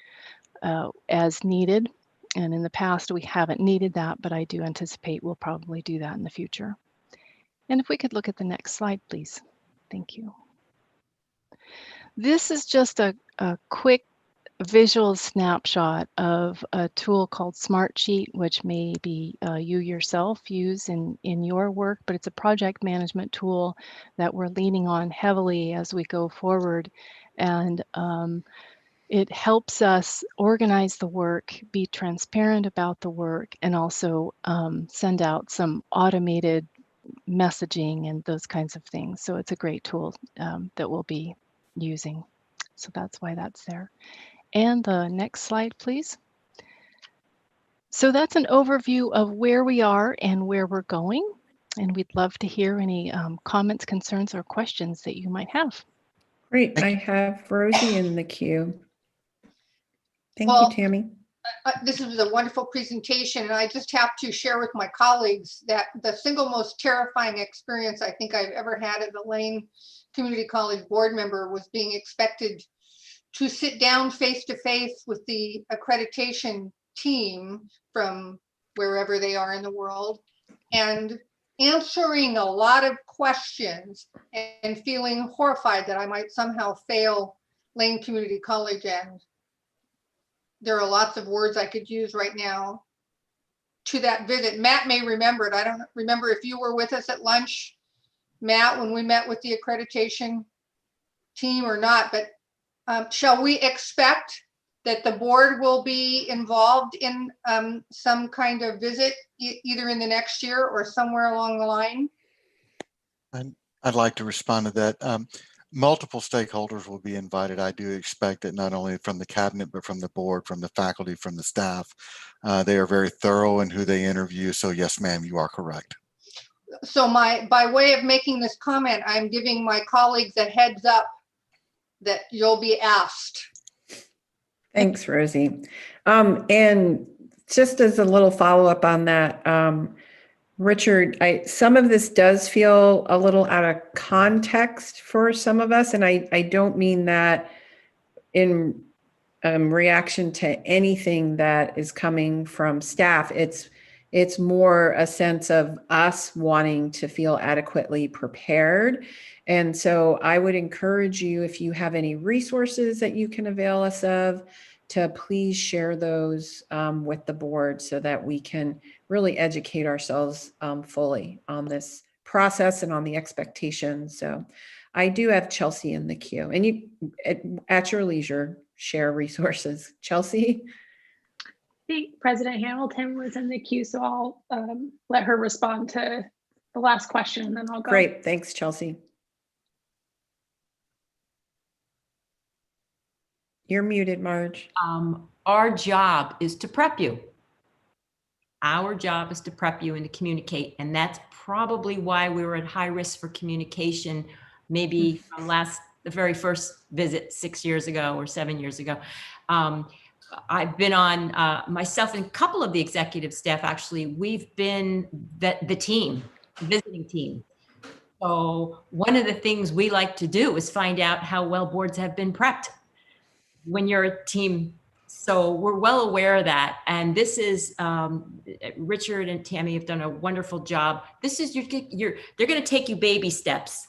as needed. And in the past, we haven't needed that, but I do anticipate we'll probably do that in the future. And if we could look at the next slide, please. Thank you. This is just a quick visual snapshot of a tool called Smartsheet, which maybe you yourself use in your work, but it's a project management tool that we're leaning on heavily as we go forward. And it helps us organize the work, be transparent about the work, and also send out some automated messaging and those kinds of things. So it's a great tool that we'll be using. So that's why that's there. And the next slide, please. So that's an overview of where we are and where we're going. And we'd love to hear any comments, concerns, or questions that you might have. Great. I have Rosie in the queue. Thank Well, you, Tammy. This was a wonderful presentation, and I just have to share with my colleagues that the single most terrifying experience I think I've ever had as a Lane Community College board member was being expected to sit down face to face with the accreditation team from wherever they are in the world and answering a lot of questions and feeling horrified that I might somehow fail Lane Community College. And there are lots of words I could use right now to that visit. Matt may remember it. I don't remember if you were with us at lunch, Matt, when we met with the accreditation team or not, but shall we expect that the board will be involved in some kind of visit either in the next year or somewhere along the line? I'd like to respond to that. multiple stakeholders will be invited. I do expect it not only from the cabinet, but from the board, from the faculty, from the staff. They are very thorough in who they interview. So yes, ma'am, you are correct. So by way of making this comment, I'm giving my colleagues a heads up that you'll be asked. Thanks, Rosie. And just as a little follow-up on that, Richard, some of this does feel a little out of context for some of us, and I don't mean that in reaction to anything that is coming from staff. It's more a sense of us wanting to feel adequately prepared. And so I would encourage you, if you have any resources that you can avail us of, to please share those with the board so that we can really educate ourselves fully on this process and on the expectations. So I do have Chelsea in the queue, and you at your leisure share resources. Chelsea? I think President Hamilton was in the queue, so I'll let her respond to the last question, and then I'll go. Great, thanks, Chelsea. You're muted, Marge. Our job is to prep you. Our job is to prep you and to communicate, and that's probably why we were at high risk for communication, maybe from the very first visit 6 years ago or 7 years ago. I've been on, myself and a couple of the executive staff, actually, we've been the team, visiting team. So one of the things we like to do is find out how well boards have been prepped when you're a team. So we're well aware of that. And this is, Richard and Tammy have done a wonderful job. This is, they're going to take you baby steps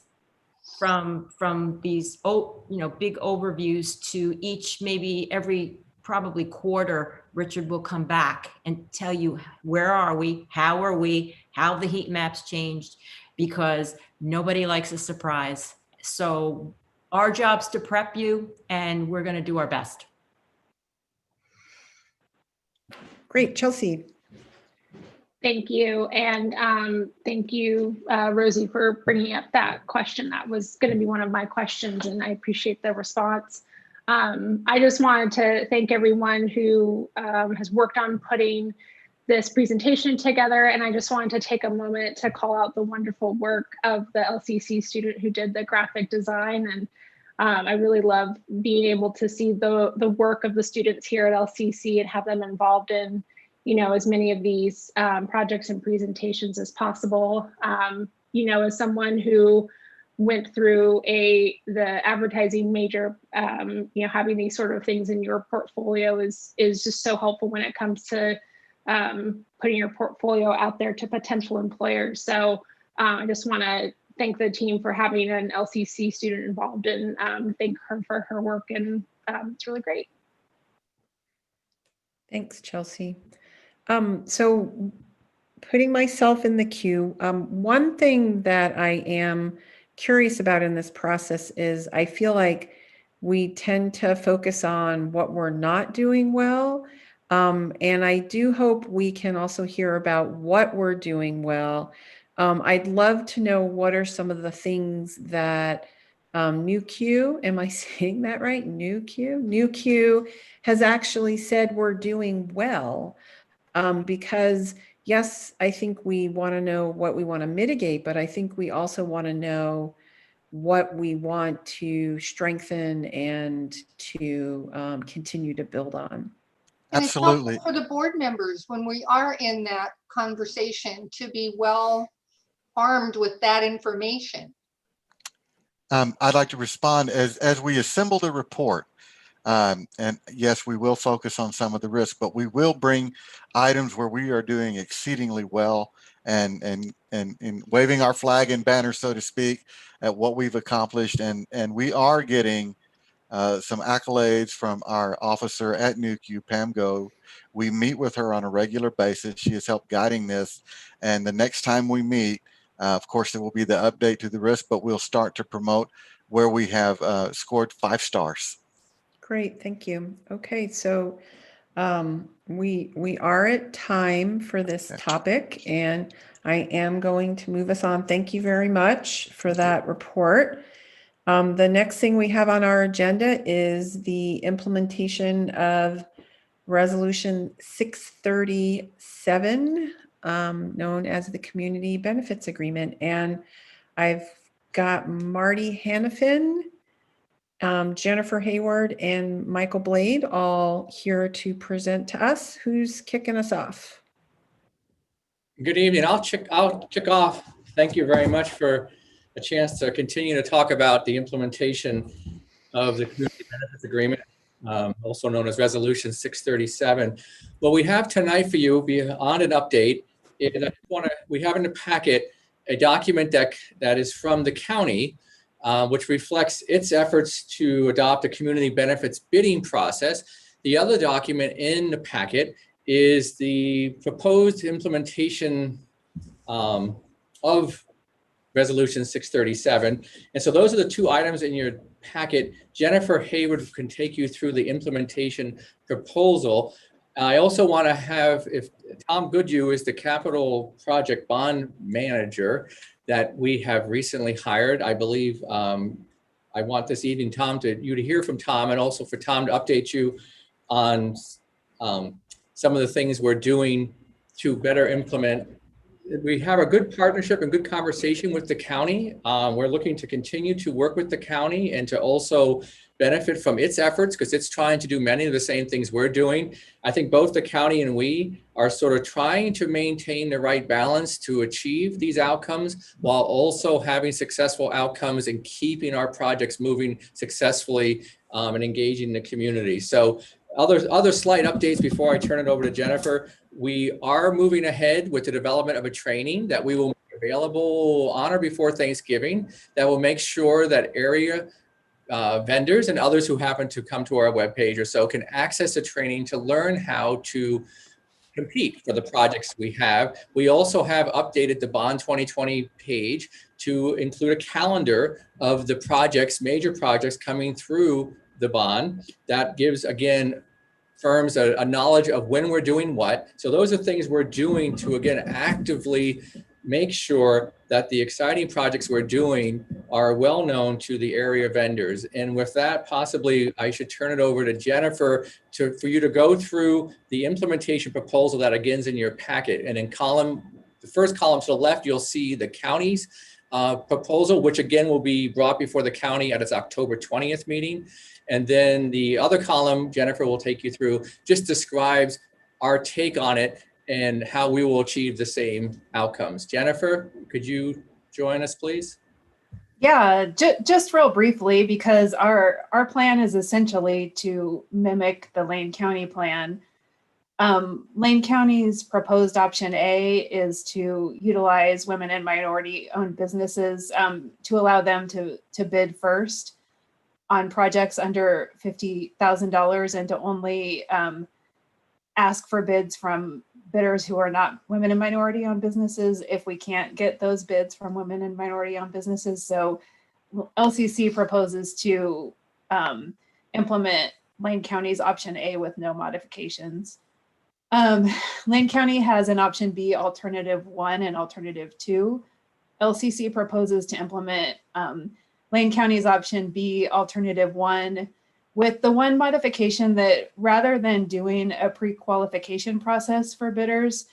from these, big overviews to each, maybe every probably quarter. Richard will come back and tell you, where are we? How the heat maps changed, because nobody likes a surprise. So our job's to prep you, and we're going to do our best. Great, Chelsea. Thank you. And thank you, Rosie, for bringing up that question. That was going to be one of my questions, and I appreciate the response. I just wanted to thank everyone who has worked on putting this presentation together. And I just wanted to take a moment to call out the wonderful work of the LCC student who did the graphic design. And I really love being able to see the work of the students here at LCC and have them involved in, as many of these projects and presentations as possible. As someone who went through the advertising major, having these sort of things in your portfolio is just so helpful when it comes to putting your portfolio out there to potential employers. So I just want to thank the team for having an LCC student involved, and thank her for her work, and it's really great. Thanks, Chelsea. So putting myself in the queue, one thing that I am curious about in this process is I feel like we tend to focus on what we're not doing well. And I do hope we can also hear about what we're doing well. I'd love to know what are some of the things that NUQ, am I saying that right? NUQ has actually said we're doing well, because yes, I think we want to know what we want to mitigate, but I think we also want to know what we want to strengthen and to continue to build on. And Absolutely. it's helpful for the board members when we are in that conversation to be well armed with that information. I'd like to respond as we assemble the report. And yes, we will focus on some of the risks, but we will bring items where we are doing exceedingly well and waving our flag and banner, so to speak, at what we've accomplished. And we are getting some accolades from our officer at NUQ, Pam Go. We meet with her on a regular basis. She has helped guiding this. And the next time we meet, of course, there will be the update to the risk, but we'll start to promote where we have scored 5 stars. Great, thank you. Okay, so we are at time for this topic, and I am going to move us on. Thank you very much for that report. The next thing we have on our agenda is the implementation of Resolution 637, known as the Community Benefits Agreement. And I've got Marty Hannafin, Jennifer Hayward, and Michael Blade all here to present to us. Who's kicking us off? Good evening. I'll kick off. Thank you very much for a chance to continue to talk about the implementation of the Community Benefits Agreement, also known as Resolution 637. What we have tonight for you, beyond an update, is we have in the packet a document that is from the county, which reflects its efforts to adopt a community benefits bidding process. The other document in the packet is the proposed implementation of Resolution 637. And so those are the two items in your packet. Jennifer Hayward can take you through the implementation proposal. I also want to have, if Tom Goodhue is the capital project bond manager that we have recently hired, I believe I want this evening, you to hear from Tom, and also for Tom to update you on some of the things we're doing to better implement. We have a good partnership and good conversation with the county. We're looking to continue to work with the county and to also benefit from its efforts, because it's trying to do many of the same things we're doing. I think both the county and we are sort of trying to maintain the right balance to achieve these outcomes, while also having successful outcomes and keeping our projects moving successfully and engaging the community. So other slight updates before I turn it over to Jennifer. We are moving ahead with the development of a training that we will make available on or before Thanksgiving that will make sure that area vendors and others who happen to come to our webpage or so can access the training to learn how to compete for the projects we have. We also have updated the Bond 2020 page to include a calendar of the projects, major projects coming through the bond. That gives, again, firms a knowledge of when we're doing what. So those are things we're doing to, again, actively make sure that the exciting projects we're doing are well known to the area vendors. And with that, possibly I should turn it over to Jennifer for you to go through the implementation proposal that again is in your packet. And in the first column to the left, you'll see the county's proposal, which again will be brought before the county at its October 20th meeting. And then the other column, Jennifer will take you through, just describes our take on it and how we will achieve the same outcomes. Jennifer, could you join us, please? Yeah, just real briefly, because our plan is essentially to mimic the Lane County plan. Lane County's proposed option A is to utilize women and minority-owned businesses to allow them to bid first on projects under $50,000 and to only ask for bids from bidders who are not women and minority-owned businesses if we can't get those bids from women and minority-owned businesses. So LCC proposes to implement Lane County's option A with no modifications. Lane County has an option B, alternative 1 and alternative 2. LCC proposes to implement Lane County's option B, alternative 1, with the one modification that rather than doing a pre-qualification process for bidders,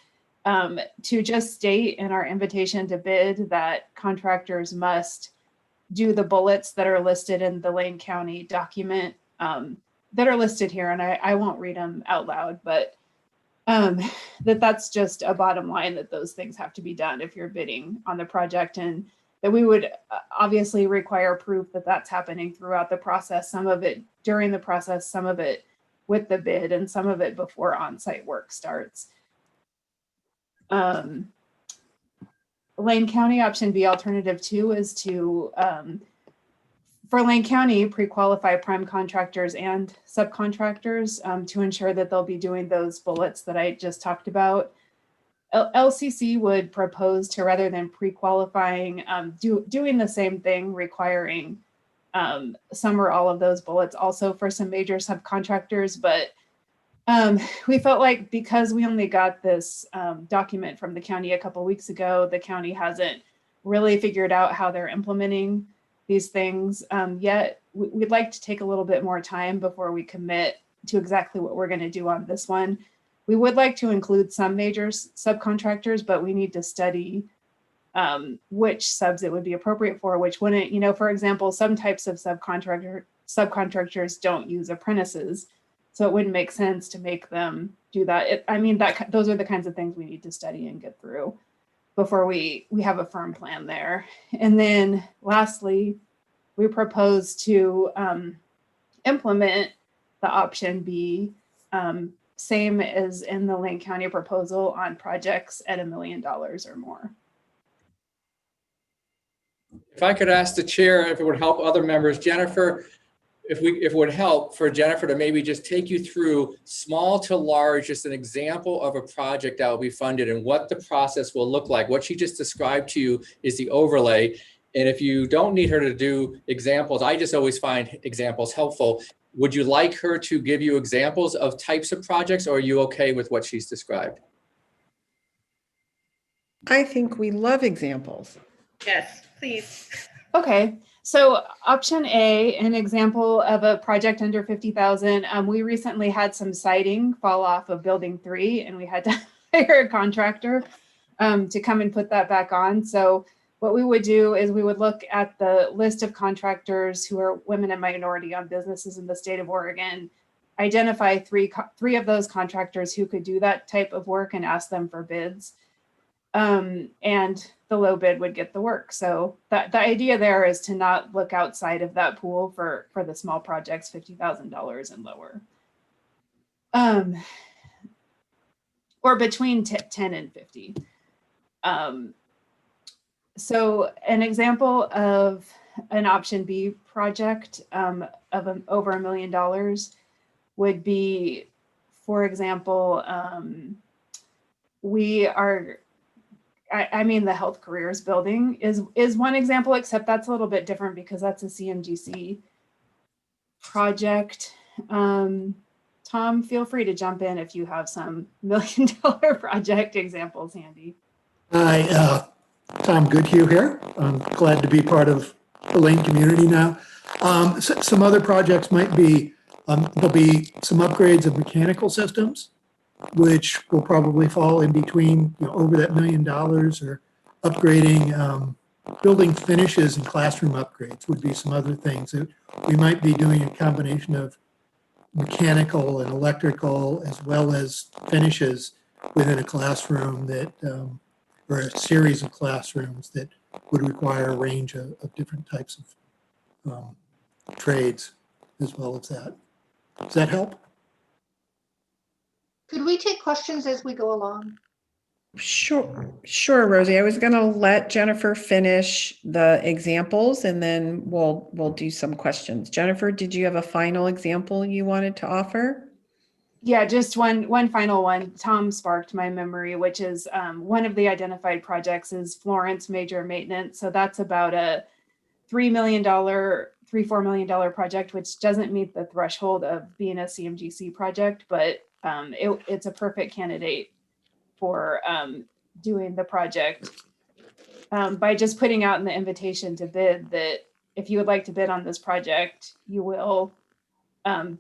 to just state in our invitation to bid that contractors must do the bullets that are listed in the Lane County document that are listed here. And I won't read them out loud, but that's just a bottom line, that those things have to be done if you're bidding on the project, and that we would obviously require proof that that's happening throughout the process, some of it during the process, some of it with the bid, and some of it before on-site work starts. Lane County option B, alternative 2, is to, for Lane County, pre-qualify prime contractors and subcontractors to ensure that they'll be doing those bullets that I just talked about. LCC would propose to, rather than pre-qualifying, doing the same thing, requiring some or all of those bullets also for some major subcontractors. But we felt like because we only got this document from the county a couple weeks ago, the county hasn't really figured out how they're implementing these things yet. We'd like to take a little bit more time before we commit to exactly what we're going to do on this one. We would like to include some major subcontractors, but we need to study which subs it would be appropriate for, which wouldn't, for example, some types of subcontractors don't use apprentices. So it wouldn't make sense to make them do that. Those are the kinds of things we need to study and get through before we have a firm plan there. And then lastly, we propose to implement the option B, same as in the Lane County proposal on projects at $1 million or more. If I could ask the chair if it would help other members, Jennifer, if it would help for Jennifer to maybe just take you through small to large, just an example of a project that will be funded and what the process will look like. What she just described to you is the overlay. And if you don't need her to do examples, I just always find examples helpful. Would you like her to give you examples of types of projects, or are you okay with what she's described? I think we love examples. Yes, please. Okay, so option A, an example of a project under 50,000. We recently had some siding fall off of building 3, and we had to hire a contractor to come and put that back on. So what we would do is we would look at the list of contractors who are women and minority-owned businesses in the state of Oregon, identify three of those contractors who could do that type of work and ask them for bids. And the low bid would get the work. So the idea there is to not look outside of that pool for the small projects, $50,000 and lower. Or between 10 and 50. So an example of an option B project of over $1 million would be, for example, the Health Careers Building is one example, except that's a little bit different because that's a CMGC project. Tom, feel free to jump in if you have some $1 million project examples handy. Hi, Tom Goodhue here. I'm glad to be part of the Lane community now. Some other projects might be, there'll be some upgrades of mechanical systems, which will probably fall in between, over that $1 million, or upgrading building finishes and classroom upgrades would be some other things that we might be doing, a combination of mechanical and electrical as well as finishes within a classroom that, or a series of classrooms that would require a range of different types of trades as well as that. Does that help? Could we take questions as we go along? Sure, Rosie. I was going to let Jennifer finish the examples and then we'll do some questions. Jennifer, did you have a final example you wanted to offer? Yeah, just one final one. Tom sparked my memory, which is one of the identified projects is Florence Major Maintenance. So that's about a $4 million project, which doesn't meet the threshold of being a CMGC project, but it's a perfect candidate for doing the project by just putting out in the invitation to bid that if you would like to bid on this project, you will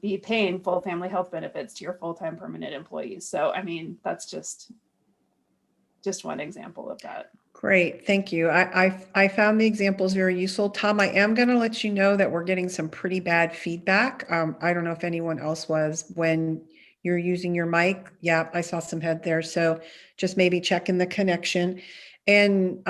be paying full family health benefits to your full-time permanent employees. So, that's just one example of that. Great, thank you. I found the examples very useful. Tom, I am going to let you know that we're getting some pretty bad feedback. I don't know if anyone else was when you're using your mic. Yeah, I saw some head there. So just maybe checking the connection. And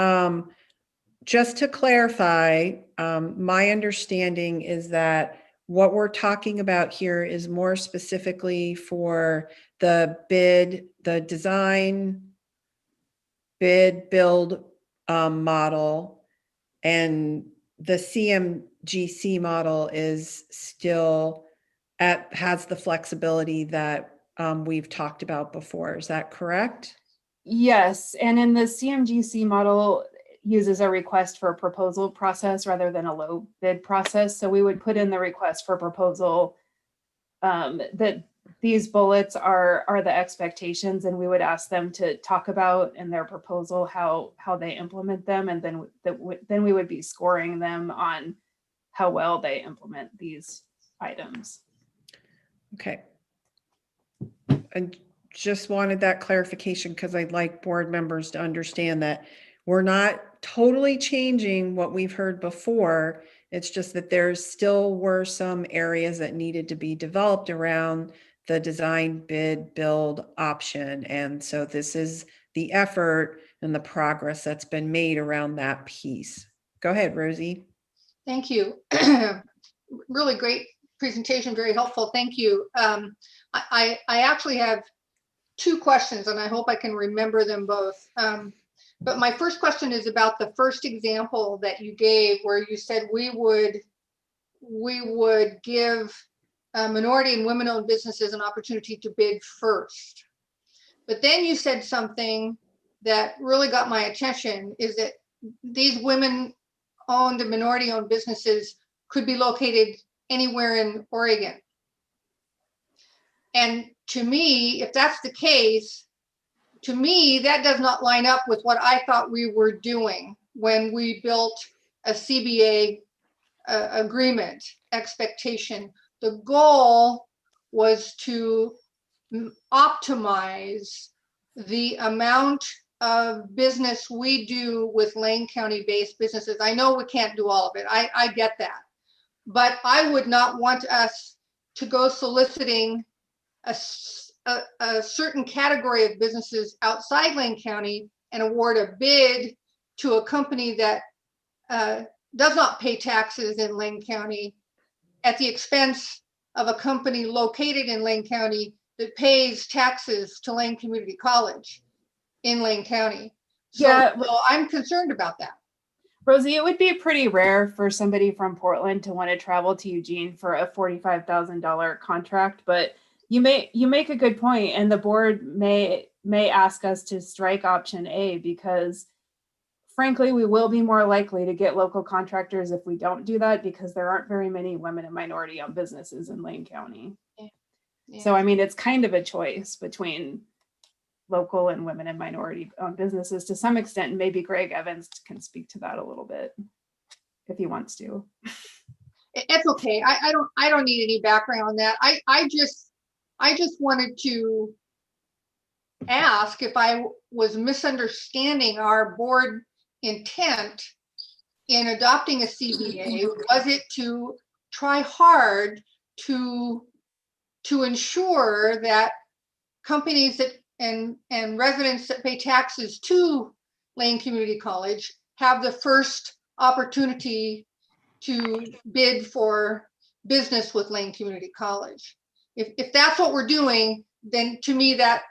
just to clarify, my understanding is that what we're talking about here is more specifically for the bid, the design, bid, build model, and the CMGC model is still has the flexibility that we've talked about before. Is that correct? Yes, and in the CMGC model uses a request for proposal process rather than a low bid process. So we would put in the request for proposal that these bullets are the expectations, and we would ask them to talk about in their proposal how they implement them, and then we would be scoring them on how well they implement these items. Okay. I just wanted that clarification because I'd like board members to understand that we're not totally changing what we've heard before. It's just that there still were some areas that needed to be developed around the design, bid, build option. And so this is the effort and the progress that's been made around that piece. Go ahead, Rosie. Thank you. Really great presentation, very helpful. Thank you. I actually have two questions, and I hope I can remember them both. But my first question is about the first example that you gave, where you said we would give minority and women-owned businesses an opportunity to bid first. But then you said something that really got my attention, is that these women-owned and minority-owned businesses could be located anywhere in Oregon. And to me, if that's the case, to me, that does not line up with what I thought we were doing when we built a CBA agreement expectation. The goal was to optimize the amount of business we do with Lane County-based businesses. I know we can't do all of it. I get that. But I would not want us to go soliciting a certain category of businesses outside Lane County and award a bid to a company that does not pay taxes in Lane County at the expense of a company located in Lane County that pays taxes to Lane Community College in Lane County. So, Yeah. so I'm concerned about that. Rosie, it would be pretty rare for somebody from Portland to want to travel to Eugene for a $45,000 contract, but you make a good point, and the board may ask us to strike option A, because frankly, we will be more likely to get local contractors if we don't do that, because there aren't very many women and minority-owned businesses in Lane County. Yeah. So I mean, it's kind of a choice between local and women and minority-owned businesses to some extent. And maybe Greg Evans can speak to that a little bit if he wants to. It's okay. I don't need any background on that. I just wanted to ask if I was misunderstanding our board intent in adopting a CBA. Was it to try hard to ensure that companies that and residents that pay taxes to Lane Community College have the first opportunity to bid for business with Lane Community College? If that's what we're doing, then to me that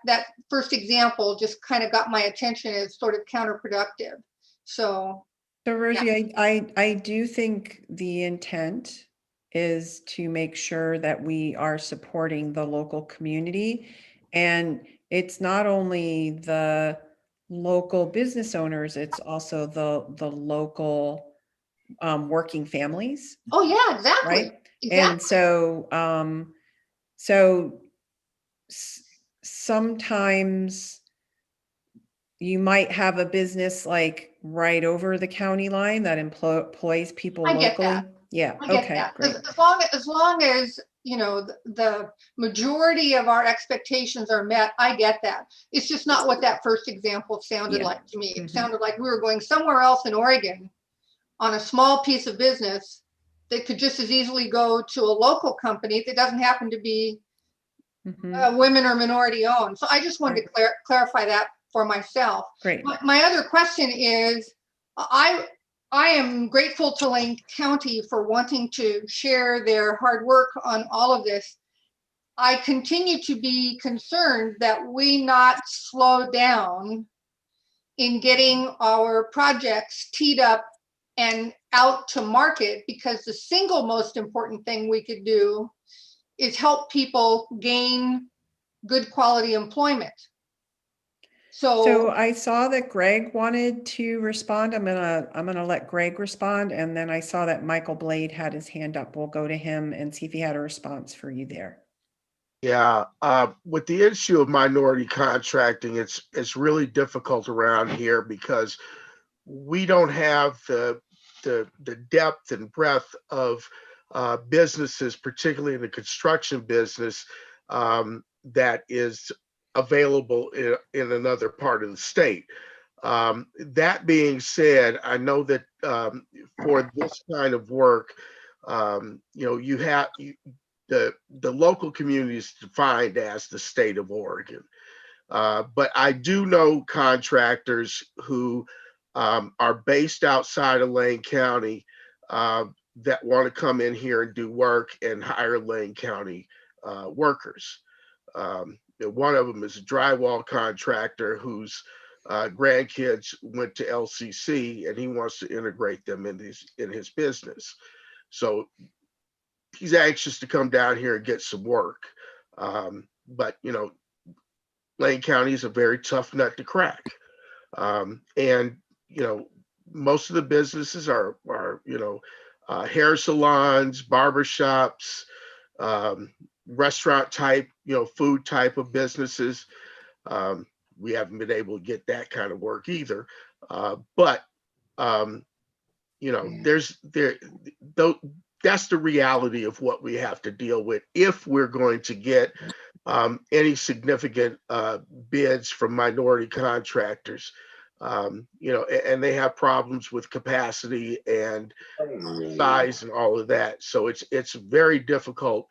first example just kind of got my attention as sort of counterproductive. So Rosie, yeah. I do think the intent is to make sure that we are supporting the local community, and it's not only the local business owners, it's also the local working families. Oh yeah, exactly. Right. Exactly. And sometimes you might have a business like right over the county line that employs people I get locally. that. Yeah. I get Okay. that. Great. As long as you know the majority of our expectations are met, I get that. It's just not what that first example sounded like to me. It sounded like we were going somewhere else in Oregon on a small piece of business that could just as easily go to a local company that doesn't happen to be women or minority owned. So I just wanted to clarify that for myself. Great. My other question is, I am grateful to Lane County for wanting to share their hard work on all of this. I continue to be concerned that we not slow down in getting our projects teed up and out to market, because the single most important thing we could do is help people gain good quality employment. So I saw that Greg wanted to respond. I'm gonna let Greg respond, and then I saw that Michael Blade had his hand up. We'll go to him and see if he had a response for you there. Yeah, with the issue of minority contracting, it's really difficult around here because we don't have the the depth and breadth of businesses, particularly in the construction business, that is available in another part of the state. That being said, I know that for this kind of work, you have the local community is defined as the state of Oregon. But I do know contractors who are based outside of Lane County that want to come in here and do work and hire Lane County workers. One of them is a drywall contractor whose grandkids went to LCC, and he wants to integrate them in his business. So he's anxious to come down here and get some work. But Lane County is a very tough nut to crack. And most of the businesses are hair salons, barbershops, restaurant type, food type of businesses. We haven't been able to get that kind of work either. But that's the reality of what we have to deal with if we're going to get any significant bids from minority contractors. And they have problems with capacity and size and all of that. So it's very difficult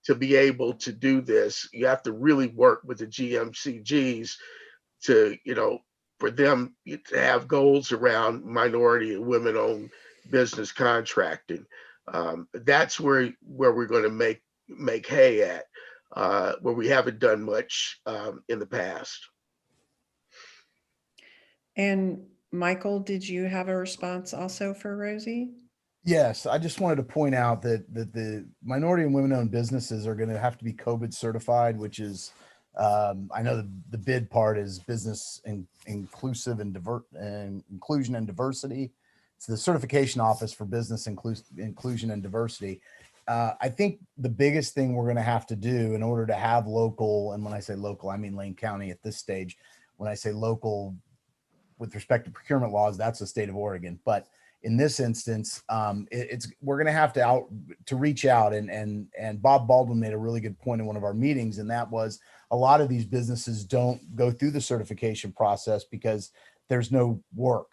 to be able to do this. You have to really work with the GMCGs to, for them to have goals around minority and women-owned business contracting. That's where we're going to make hay at, where we haven't done much in the past. And Michael, did you have a response also for Rosie? Yes, I just wanted to point out that the minority and women-owned businesses are going to have to be COVID certified, which is, I know the bid part is business inclusive and inclusion and diversity. It's the certification office for business inclusion and diversity. I think the biggest thing we're going to have to do in order to have local, and when I say local, I mean Lane County at this stage. When I say local, with respect to procurement laws, that's the state of Oregon. But in this instance, we're going to have to reach out, and Bob Baldwin made a really good point in one of our meetings, and that was a lot of these businesses don't go through the certification process because there's no work.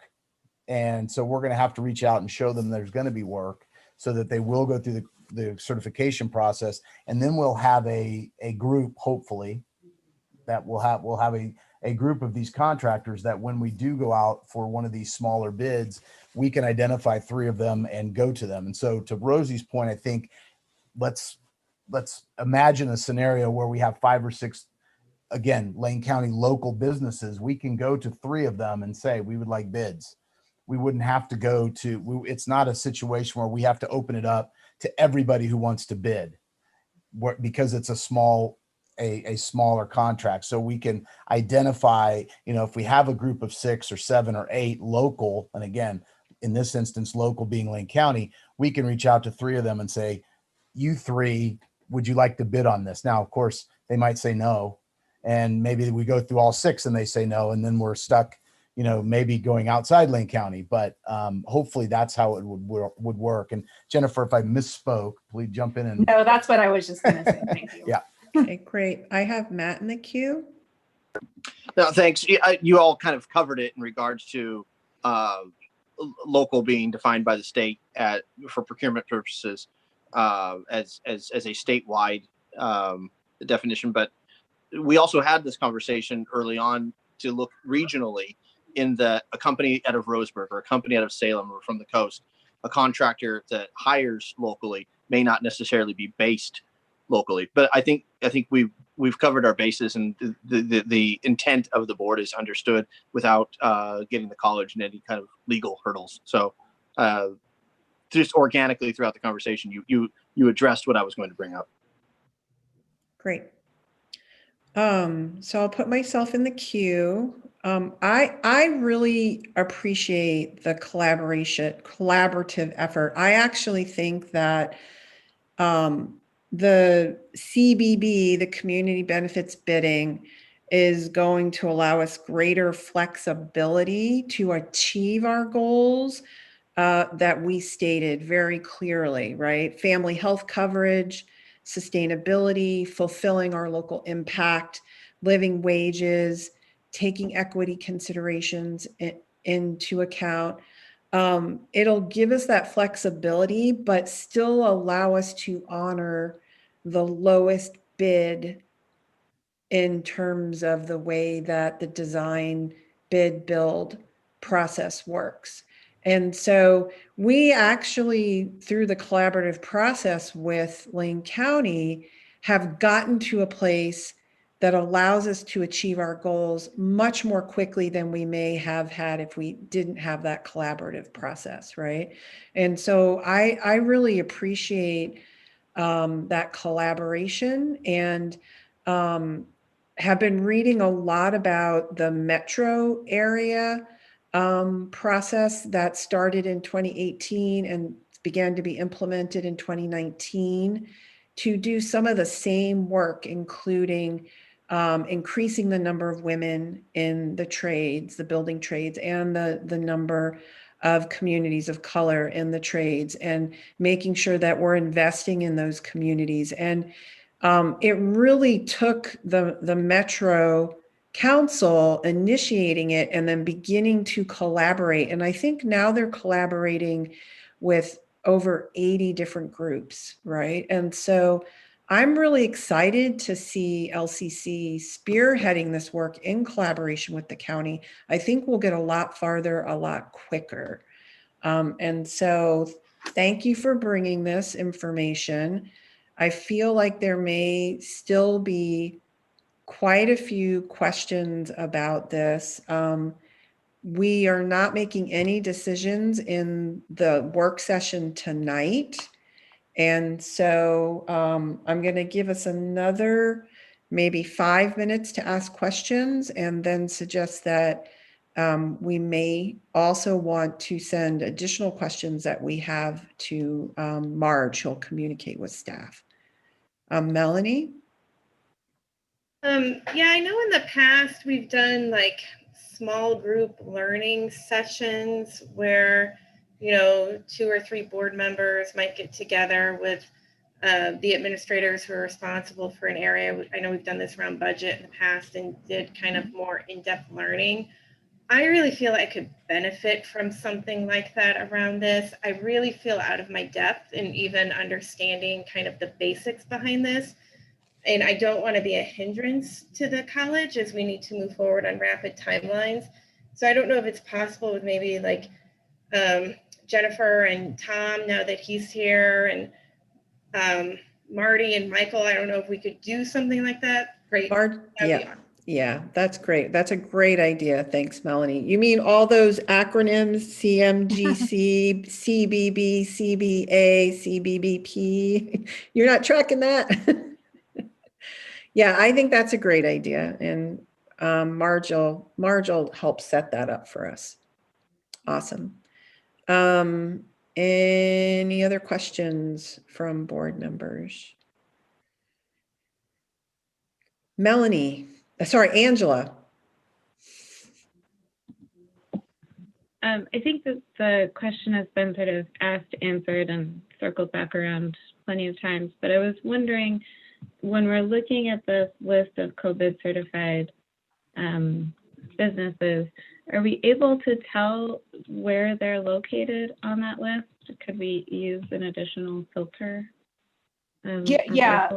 And so we're going to have to reach out and show them there's going to be work so that they will go through the certification process. And then we'll have a group, hopefully, that we'll have a group of these contractors that when we do go out for one of these smaller bids, we can identify 3 of them and go to them. And so to Rosie's point, I think let's imagine a scenario where we have 5 or 6, again, Lane County local businesses. We can go to 3 of them and say, we would like bids. We wouldn't have to go to, it's not a situation where we have to open it up to everybody who wants to bid, because it's a smaller contract. So we can identify, if we have a group of 6 or 7 or 8 local, and again, in this instance, local being Lane County, we can reach out to 3 of them and say, you 3, would you like to bid on this? Now, of course, they might say no, and maybe we go through all 6 and they say no, and then we're stuck, maybe going outside Lane County, but hopefully that's how it would work. And Jennifer, if I misspoke, please jump in. No, that's what I was just going to say. Thank you. Yeah. Okay, great. I have Matt in the queue. No, thanks. You all kind of covered it in regards to local being defined by the state for procurement purposes as a statewide definition. But we also had this conversation early on to look regionally in that a company out of Roseburg or a company out of Salem or from the coast, a contractor that hires locally may not necessarily be based locally. But I think we've covered our bases, and the intent of the board is understood without getting the college in any kind of legal hurdles. So just organically throughout the conversation, you addressed what I was going to bring up. Great. So I'll put myself in the queue. I really appreciate the collaborative effort. I actually think that the CBB, the community benefits bidding, is going to allow us greater flexibility to achieve our goals that we stated very clearly, right? Family health coverage, sustainability, fulfilling our local impact, living wages, taking equity considerations into account. It'll give us that flexibility, but still allow us to honor the lowest bid in terms of the way that the design bid build process works. And so we actually, through the collaborative process with Lane County, have gotten to a place that allows us to achieve our goals much more quickly than we may have had if we didn't have that collaborative process, right? And so I really appreciate that collaboration, and have been reading a lot about the metro area process that started in 2018 and began to be implemented in 2019 to do some of the same work, including increasing the number of women in the trades, the building trades, and the number of communities of color in the trades, and making sure that we're investing in those communities. And it really took the Metro Council initiating it and then beginning to collaborate. And I think now they're collaborating with over 80 different groups, right? And so I'm really excited to see LCC spearheading this work in collaboration with the county. I think we'll get a lot farther, a lot quicker. And so thank you for bringing this information. I feel like there may still be quite a few questions about this. We are not making any decisions in the work session tonight. And so I'm going to give us another maybe 5 minutes to ask questions, and then suggest that we may also want to send additional questions that we have to Marge, who'll communicate with staff. Melanie? Yeah, I know in the past we've done like small group learning sessions where, you know, 2 or 3 board members might get together with the administrators who are responsible for an area. I know we've done this around budget in the past and did kind of more in-depth learning. I really feel I could benefit from something like that around this. I really feel out of my depth in even understanding kind of the basics behind this. And I don't want to be a hindrance to the college as we need to move forward on rapid timelines. So I don't know if it's possible with maybe like Jennifer and Tom, now that he's here, and Marty and Michael. I don't know if we could do something like that. Great. Yeah, that's great. That's a great idea. Thanks, Melanie. You mean all those acronyms, CMGC, CBB, CBA, CBBP? You're not tracking that? Yeah, I think that's a great idea. And Marge will help set that up for us. Awesome. Any other questions from board members? Melanie, sorry, Angela. I think that the question has been sort of asked, answered, and circled back around plenty of times, but I was wondering, when we're looking at this list of COVID certified businesses, are we able to tell where they're located on that list? Could we use an additional filter? Yeah,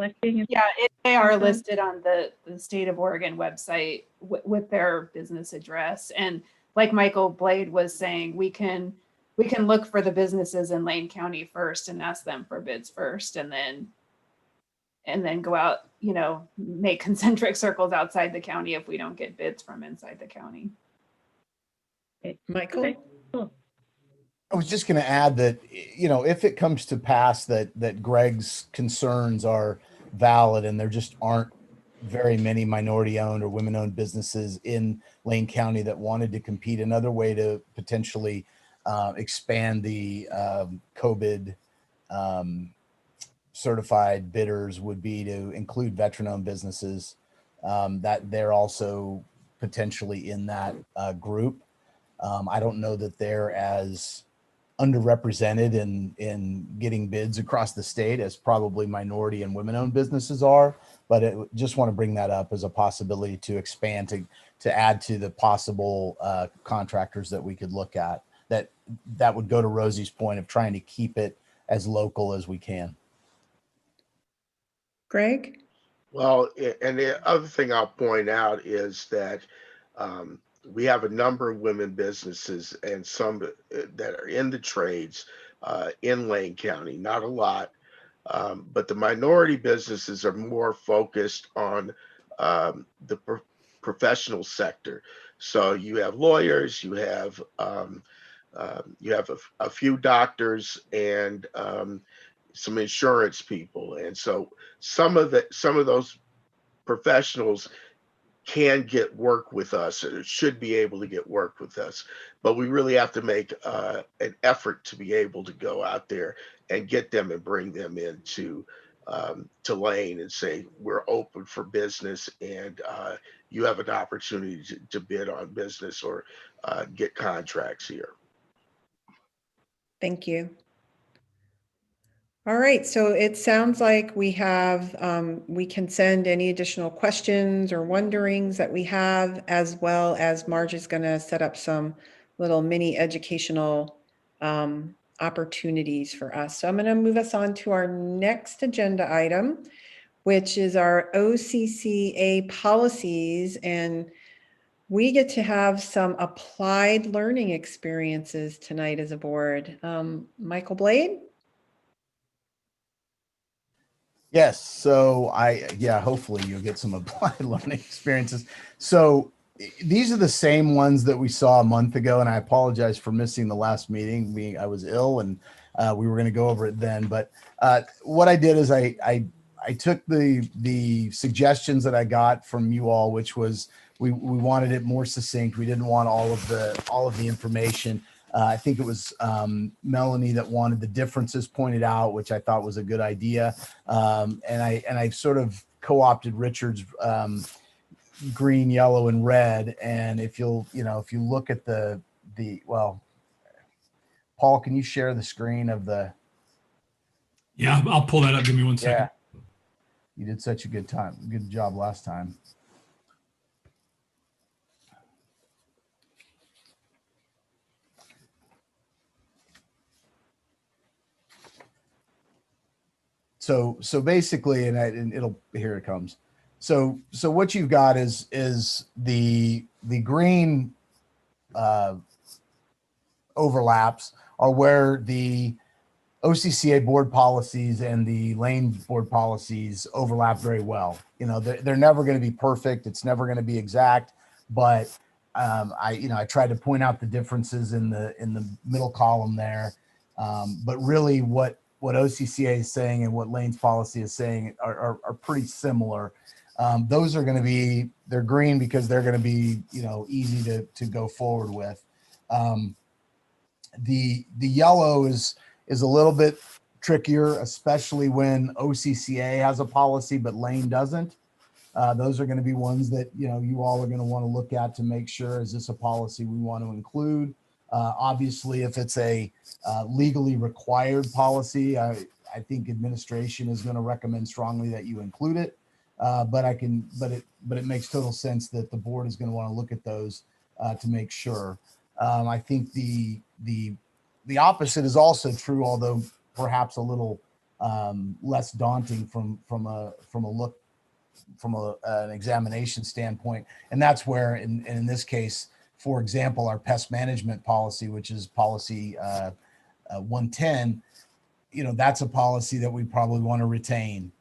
they are listed on the State of Oregon website with their business address. And like Michael Blade was saying, we can look for the businesses in Lane County first and ask them for bids first, and then go out, you know, make concentric circles outside the county if we don't get bids from inside the county. Michael? Okay, cool. I was just going to add that, you know, if it comes to pass that Greg's concerns are valid and there just aren't very many minority-owned or women-owned businesses in Lane County that wanted to compete, another way to potentially expand the COVID certified bidders would be to include veteran-owned businesses that they're also potentially in that group. I don't know that they're as underrepresented in getting bids across the state as probably minority and women-owned businesses are. But just want to bring that up as a possibility to expand, to add to the possible contractors that we could look at. That would go to Rosie's point of trying to keep it as local as we can. Greg? Well, and the other thing I'll point out is that we have a number of women businesses and some that are in the trades in Lane County, not a lot, but the minority businesses are more focused on the professional sector. So you have lawyers, you have a few doctors and some insurance people, and so some of those professionals can get work with us, or should be able to get work with us, but we really have to make an effort to be able to go out there and get them and bring them into to Lane and say we're open for business, and you have an opportunity to bid on business or get contracts here. Thank you. All right, so it sounds like we have, we can send any additional questions or wonderings that we have, as well as Marge is going to set up some little mini educational opportunities for us. So I'm going to move us on to our next agenda item, which is our OCCA policies. And we get to have some applied learning experiences tonight as a board. Michael Blade? Yes. So hopefully you'll get some applied learning experiences. So these are the same ones that we saw a month ago, and I apologize for missing the last meeting. I was ill and we were going to go over it then. But what I did is I took the suggestions that I got from you all, which was we wanted it more succinct. We didn't want all of the information. I think it was Melanie that wanted the differences pointed out, which I thought was a good idea. And I sort of co-opted Richard's green, yellow, and red. And if you look at well, Paul, can you share the screen of the? Yeah, I'll pull that up. Give me 1 second. Yeah. You did such a good job last time. So basically, and here it comes. So what you've got is the green overlaps are where the OCCA board policies and the Lane board policies overlap very well. They're never going to be perfect. It's never going to be exact, but I tried to point out the differences in the middle column there. But really what OCCA is saying and what Lane's policy is saying are pretty similar. Those are going to be, they're green because they're going to be, easy to go forward with. The yellow is a little bit trickier, especially when OCCA has a policy, but Lane doesn't. Those are going to be ones that, you all are going to want to look at to make sure, is this a policy we want to include? Obviously, if it's a legally required policy, I think administration is going to recommend strongly that you include it. But it makes total sense that the board is going to want to look at those to make sure. I think the opposite is also true, although perhaps a little less daunting from an examination standpoint, and that's where in this case, for example, our pest management policy, which is policy 110, that's a policy that we probably want to retain.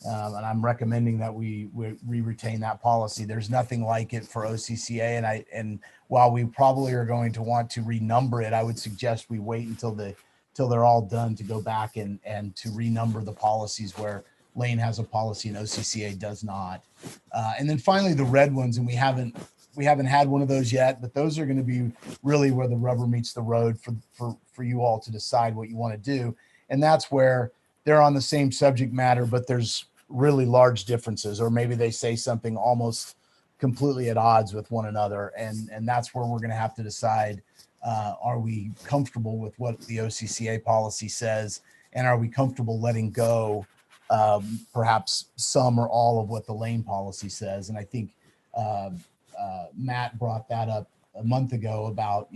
And I'm recommending that we retain that policy. There's nothing like it for OCCA. And while we probably are going to want to renumber it, I would suggest we wait until they're all done to go back and to renumber the policies where Lane has a policy and OCCA does not. And then finally, the red ones, and we haven't had one of those yet, but those are going to be really where the rubber meets the road for you all to decide what you want to do. And that's where they're on the same subject matter, but there's really large differences, or maybe they say something almost completely at odds with one another. And that's where we're going to have to decide Are we comfortable with what the OCCA policy says? And are we comfortable letting go perhaps some or all of what the lane policy says? And I think Matt brought that up a month ago about,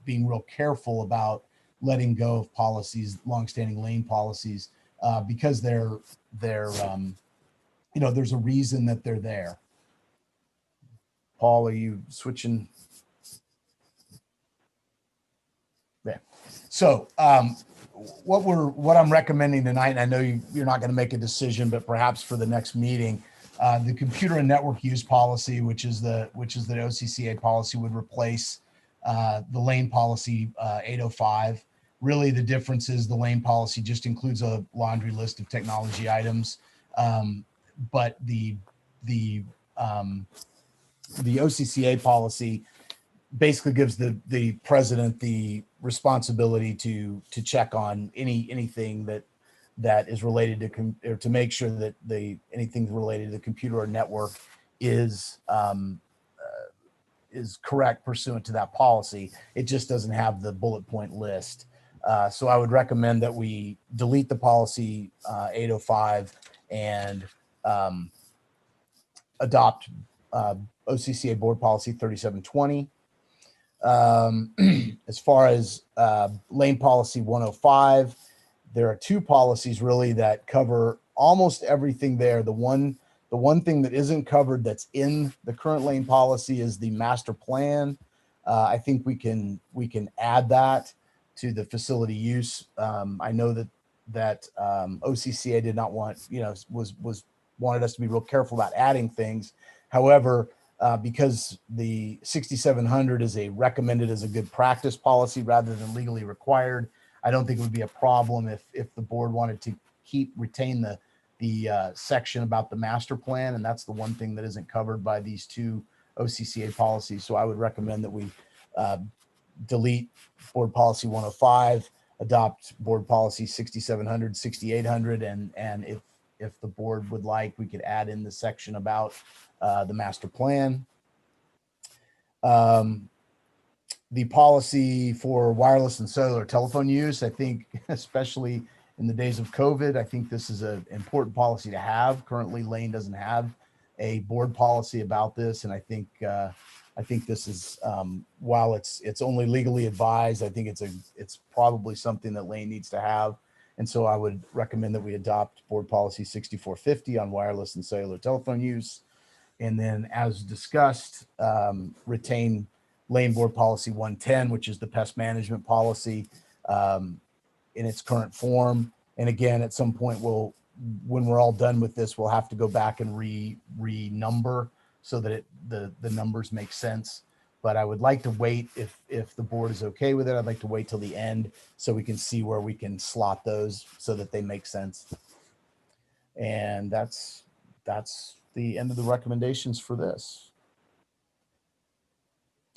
being real careful about letting go of policies, longstanding lane policies, because they're there's a reason that they're there. Paul, are you switching? Yeah. So what I'm recommending tonight, and I know you're not going to make a decision, but perhaps for the next meeting, the computer and network use policy, which is the OCCA policy, would replace the lane policy 805. Really, the difference is the lane policy just includes a laundry list of technology items, but the OCCA policy basically gives the president the responsibility to check on anything that is related to, or to make sure that anything related to the computer or network is correct pursuant to that policy. It just doesn't have the bullet point list. So I would recommend that we delete the policy 805 and adopt OCCA board policy 3720. As far as lane policy 105, there are two policies really that cover almost everything there. The one thing that isn't covered that's in the current lane policy is the master plan. I think we can add that to the facility use. I know that OCCA did not want, wanted us to be real careful about adding things. However, because the 6700 is recommended as a good practice policy rather than legally required, I don't think it would be a problem if the board wanted to retain the section about the master plan, and that's the one thing that isn't covered by these two OCCA policies. So I would recommend that we delete board policy 105, adopt board policy 6700, 6800, and if the board would like, we could add in the section about the master plan. The policy for wireless and cellular telephone use, I think, especially in the days of COVID, I think this is an important policy to have. Currently, Lane doesn't have a board policy about this, and I think this is, while it's only legally advised, I think it's probably something that Lane needs to have. And so I would recommend that we adopt board policy 6450 on wireless and cellular telephone use. And then, as discussed, retain Lane board policy 110, which is the pest management policy, in its current form. And again, at some point, when we're all done with this, we'll have to go back and renumber so that the numbers make sense. But I would like to wait, if the board is okay with it, I'd like to wait till the end so we can see where we can slot those so that they make sense. And that's the end of the recommendations for this.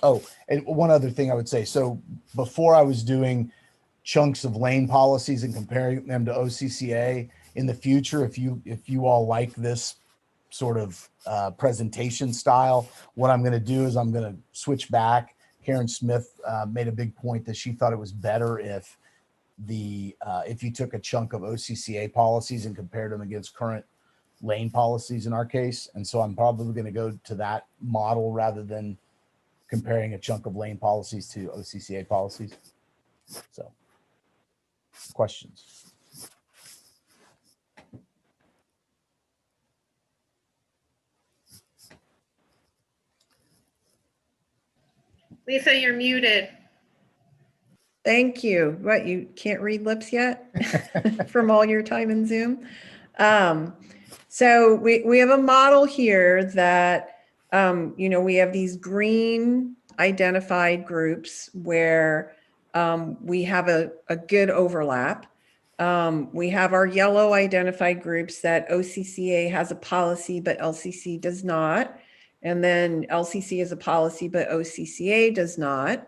Oh, and one other thing I would say. So before I was doing chunks of lane policies and comparing them to OCCA, in the future, if you all like this sort of presentation style, what I'm going to do is I'm going to switch back. Karen Smith made a big point that she thought it was better if you took a chunk of OCCA policies and compared them against current lane policies in our case. And so I'm probably going to go to that model rather than comparing a chunk of lane policies to OCCA policies. So, questions? Lisa, you're muted. Thank you. What, you can't read lips yet from all your time in Zoom? So we have a model here that, we have these green identified groups where we have a good overlap. We have our yellow identified groups that OCCA has a policy, but LCC does not. And then LCC has a policy, but OCCA does not.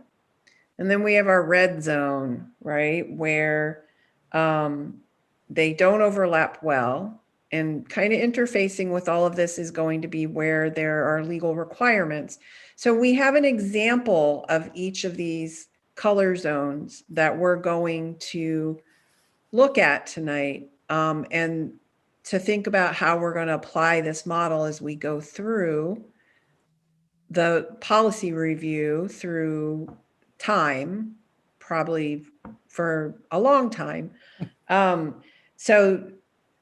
And then we have our red zone, right, where they don't overlap well. And kind of interfacing with all of this is going to be where there are legal requirements. So we have an example of each of these color zones that we're going to look at tonight, and to think about how we're going to apply this model as we go through the policy review through time, probably for a long time. So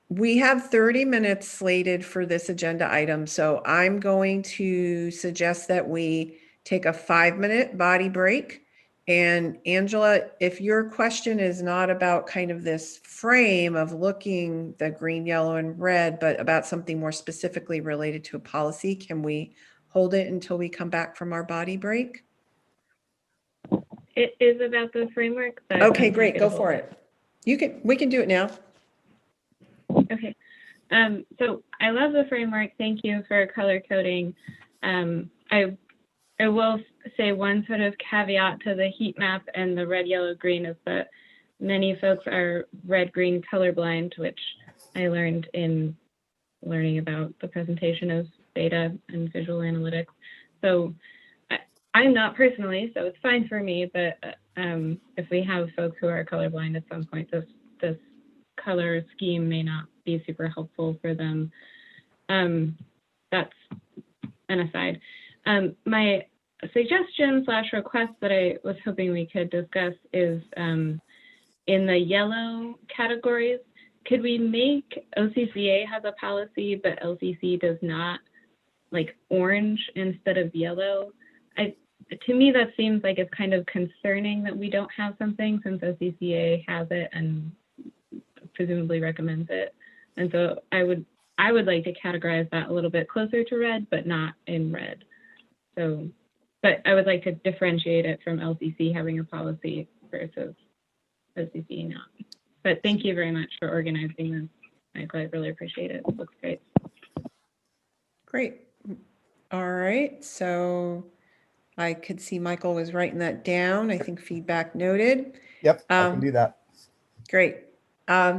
we have 30 minutes slated for this agenda item. So I'm going to suggest that we take a 5-minute body break. And Angela, if your question is not about kind of this frame of looking the green, yellow, and red, but about something more specifically related to a policy, can we hold it until we come back from our body break? It is about the framework. But Okay, I'm great. happy Go to for hold it. We can do it now. Okay. So I love the framework. Thank you for color coding. I will say one sort of caveat to the heat map and the red, yellow, green is that many folks are red, green colorblind, which I learned in learning about the presentation of data and visual analytics. So I'm not personally, so it's fine for me, but if we have folks who are colorblind at some point, this color scheme may not be super helpful for them. That's an aside. My suggestion / request that I was hoping we could discuss is in the yellow categories, could we make OCCA has a policy, but LCC does not, like orange instead of yellow? To me, that seems like it's kind of concerning that we don't have something since OCCA has it and presumably recommends it. And so I would like to categorize that a little bit closer to red, but not in red. So, but I would like to differentiate it from LCC having a policy versus OCC not. But thank you very much for organizing this, Michael. I really appreciate it. It looks great. Great. All right. So I could see Michael was writing that down. I think feedback noted. Yep, I can do that. Great.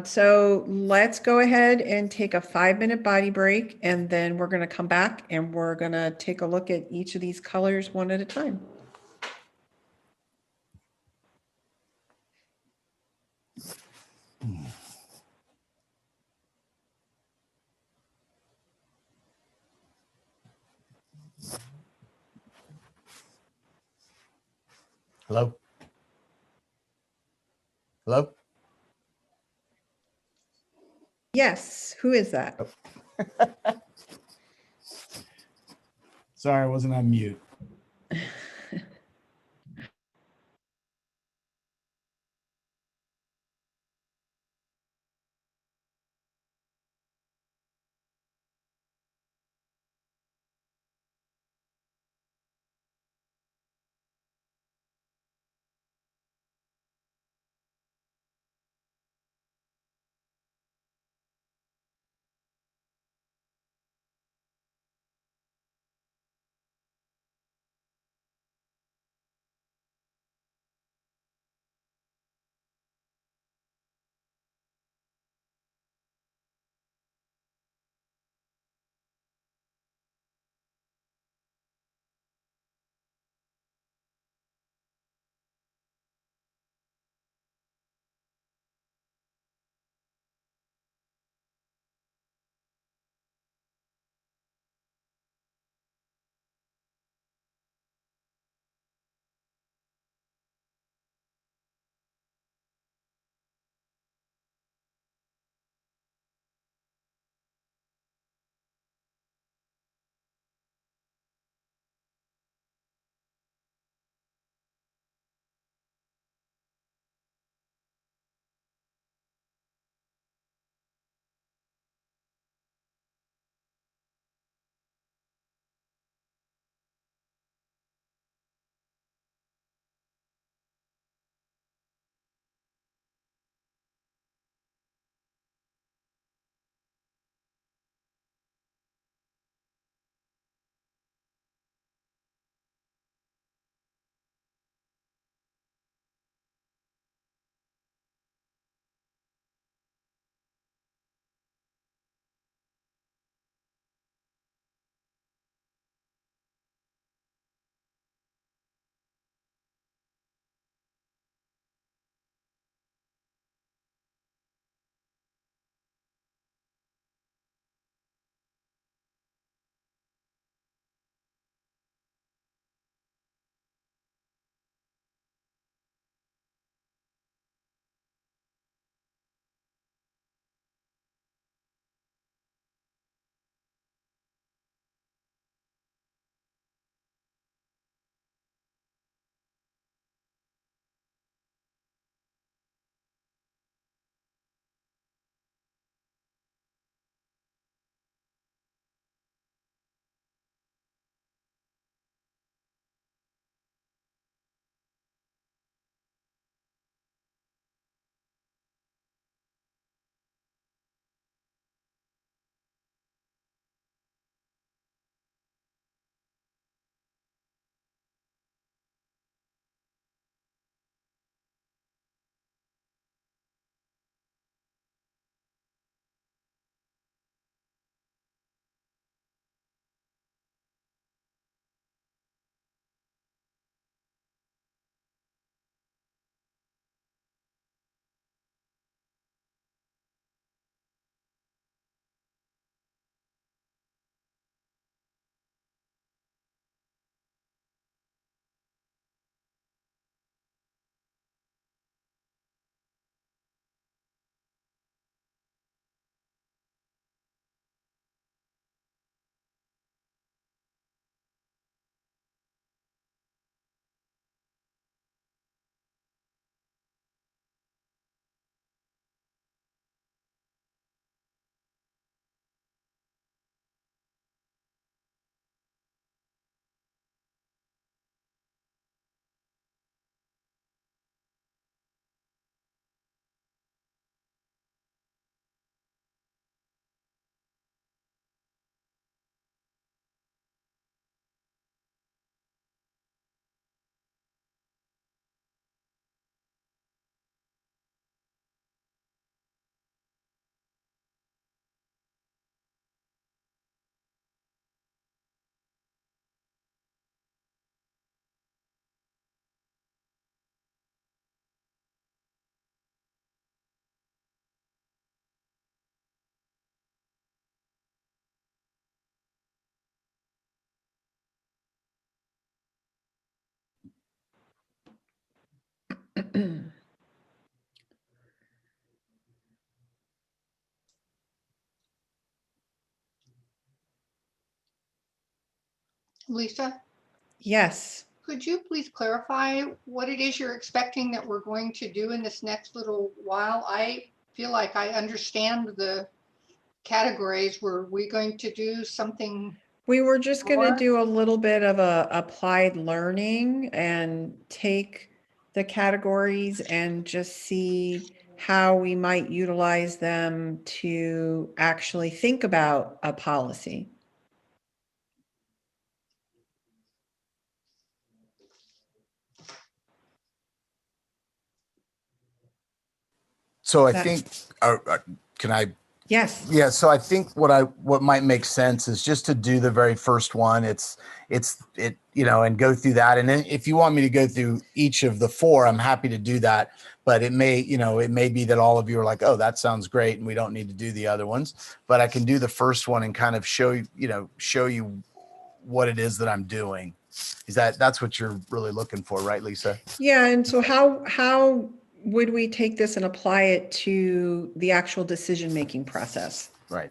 So let's go ahead and take a 5-minute body break, and then we're going to come back and we're going to take a look at each of these colors one at a time. Hello? Hello? Yes. Who is that? Sorry, I wasn't on mute. Lisa, Yes. could you please clarify what it is you're expecting that we're going to do in this next little while? I feel like I understand the categories. Were we going to do something? We were just going to more? do a little bit of a applied learning and take the categories and just see how we might utilize them to actually think about a policy. So I That- think, can I? Yes. Yeah. So I think what might make sense is just to do the very first one. It, and go through that. And then if you want me to go through each of the four, I'm happy to do that. But it may be that all of you are like, oh, that sounds great, and we don't need to do the other ones. But I can do the first one and kind of show you what it is that I'm doing. That's what you're really looking for, right, Lisa? Yeah. And so how would we take this and apply it to the actual decision-making process? Right.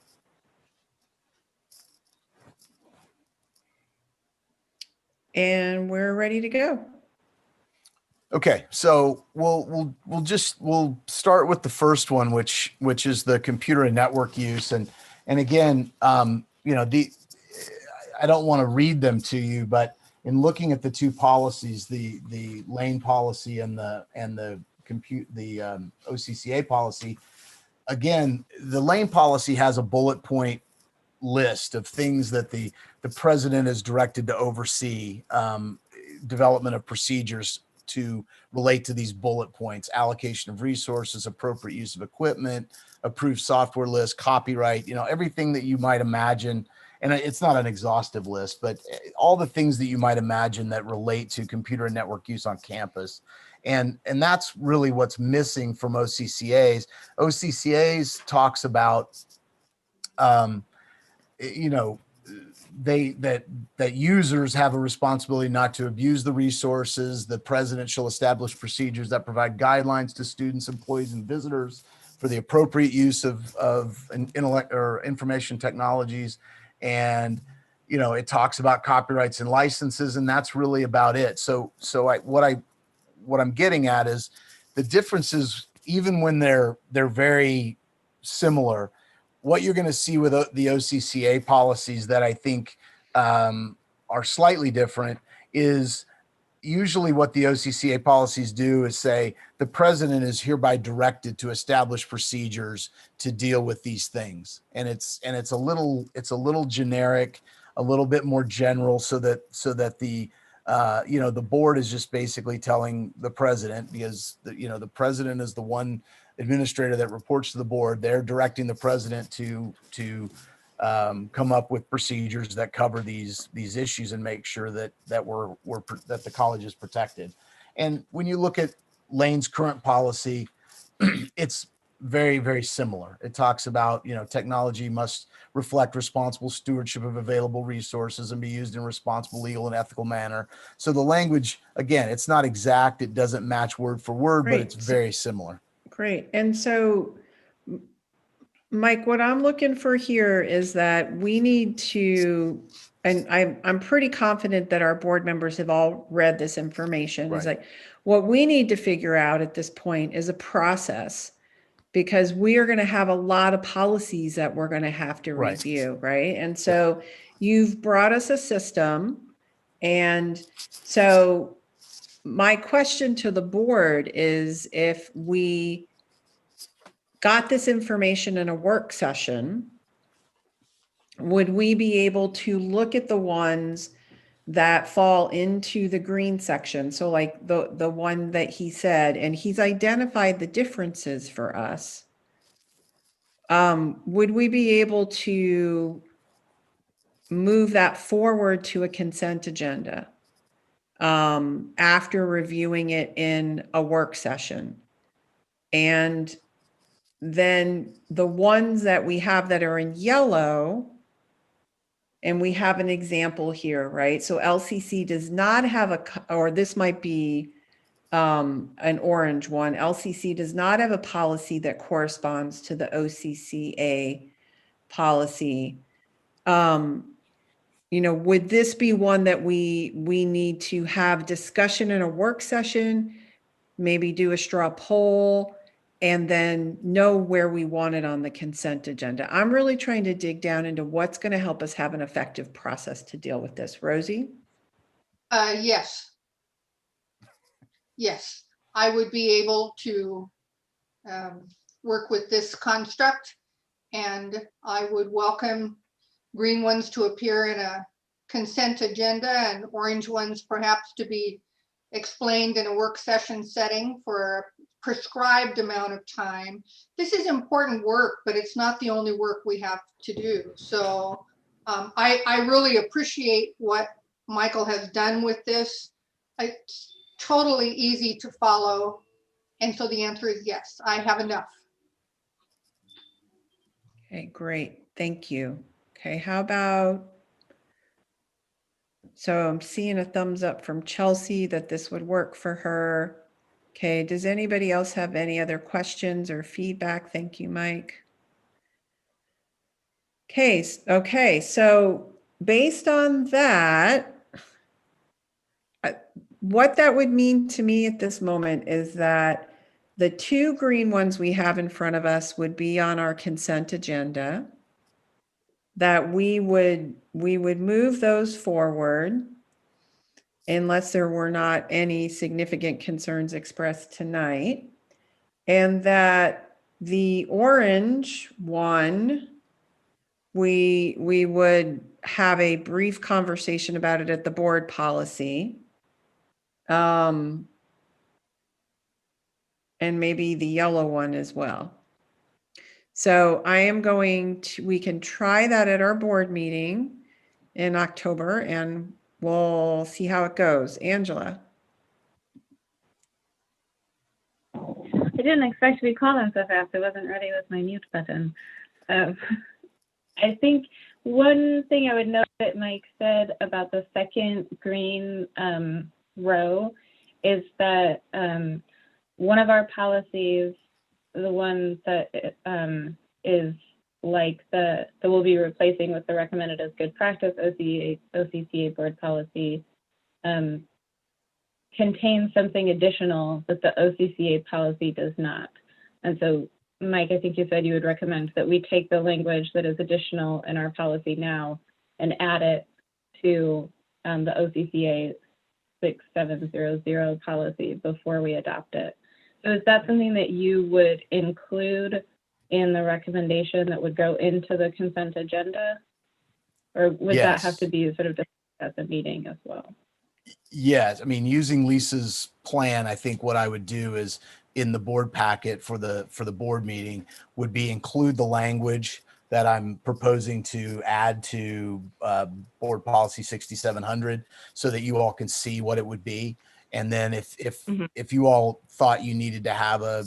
And we're ready to go. Okay, so we'll start with the first one, which is the computer and network use, and again, I don't want to read them to you, but in looking at the two policies, the lane policy and the OCCA policy, again, the lane policy has a bullet point list of things that the president is directed to oversee, development of procedures to relate to these bullet points: allocation of resources, appropriate use of equipment, approved software list, copyright, everything that you might imagine. And it's not an exhaustive list, but all the things that you might imagine that relate to computer and network use on campus. And that's really what's missing from OCCA's. OCCA's talks about, that users have a responsibility not to abuse the resources. The president shall establish procedures that provide guidelines to students, employees, and visitors for the appropriate use of intellect or information technologies. And it talks about copyrights and licenses, and that's really about it. So what I'm getting at is the differences, even when they're very similar. What you're going to see with the OCCA policies that I think are slightly different is usually what the OCCA policies do is say the president is hereby directed to establish procedures to deal with these things, and it's a little generic, a little bit more general, so that the the board is just basically telling the president, because the president is the one administrator that reports to the board. They're directing the president to come up with procedures that cover these issues and make sure that that the college is protected. And when you look at Lane's current policy, it's very, very similar. It talks about, technology must reflect responsible stewardship of available resources and be used in a responsible, legal, and ethical manner. So the language, again, it's not exact. It doesn't match word for word, but it's very similar. Great. And so, Mike, what I'm looking for here is that we need to, and I'm pretty confident that our board members have all read this information. Is like, what we need to figure out at this point is a process, because we are going to have a lot of policies that we're going to have to review, right? And so you've brought us a system. And so my question to the board is, if we got this information in a work session, would we be able to look at the ones that fall into the green section? So like the one that he said, and he's identified the differences for us. Would we be able to move that forward to a consent agenda after reviewing it in a work session? And then the ones that we have that are in yellow, and we have an example here, right? So LCC does not have or this might be an orange one. LCC does not have a policy that corresponds to the OCCA policy. Would this be one that we need to have discussion in a work session, maybe do a straw poll, and then know where we want it on the consent agenda? I'm really trying to dig down into what's going to help us have an effective process to deal with this. Rosie? Yes. Yes, I would be able to work with this construct, and I would welcome green ones to appear in a consent agenda and orange ones perhaps to be explained in a work session setting for a prescribed amount of time. This is important work, but it's not the only work we have to do. So I really appreciate what Michael has done with this. It's totally easy to follow. And so the answer is yes, I have enough. Okay, great. Thank you. Okay, how about, so I'm seeing a thumbs up from Chelsea that this would work for her. Okay, does anybody else have any other questions or feedback? Thank you, Mike. Okay, so based on that, what that would mean to me at this moment is that the two green ones we have in front of us would be on our consent agenda, that we would move those forward unless there were not any significant concerns expressed tonight, and that the orange one, we would have a brief conversation about it at the board policy. And maybe the yellow one as well. So I am we can try that at our board meeting in October, and we'll see how it goes. Angela. I didn't expect to be called on so fast. I wasn't ready with my mute button. I think one thing I would note that Mike said about the second green row is that one of our policies, the one that is like that we'll be replacing with the recommended as good practice OCCA board policy, contains something additional that the OCCA policy does not. And so, Mike, I think you said you would recommend that we take the language that is additional in our policy now and add it to the OCCA 6700 policy before we adopt it. So is that something that you would include in the recommendation that would go into the consent agenda? Or would that have to be sort of discussed at the meeting as well? Yes, I mean, using Lisa's plan, I think what I would do is in the board packet for the board meeting would be include the language that I'm proposing to add to board policy 6700 so that you all can see what it would be. And then if you all thought you needed to have a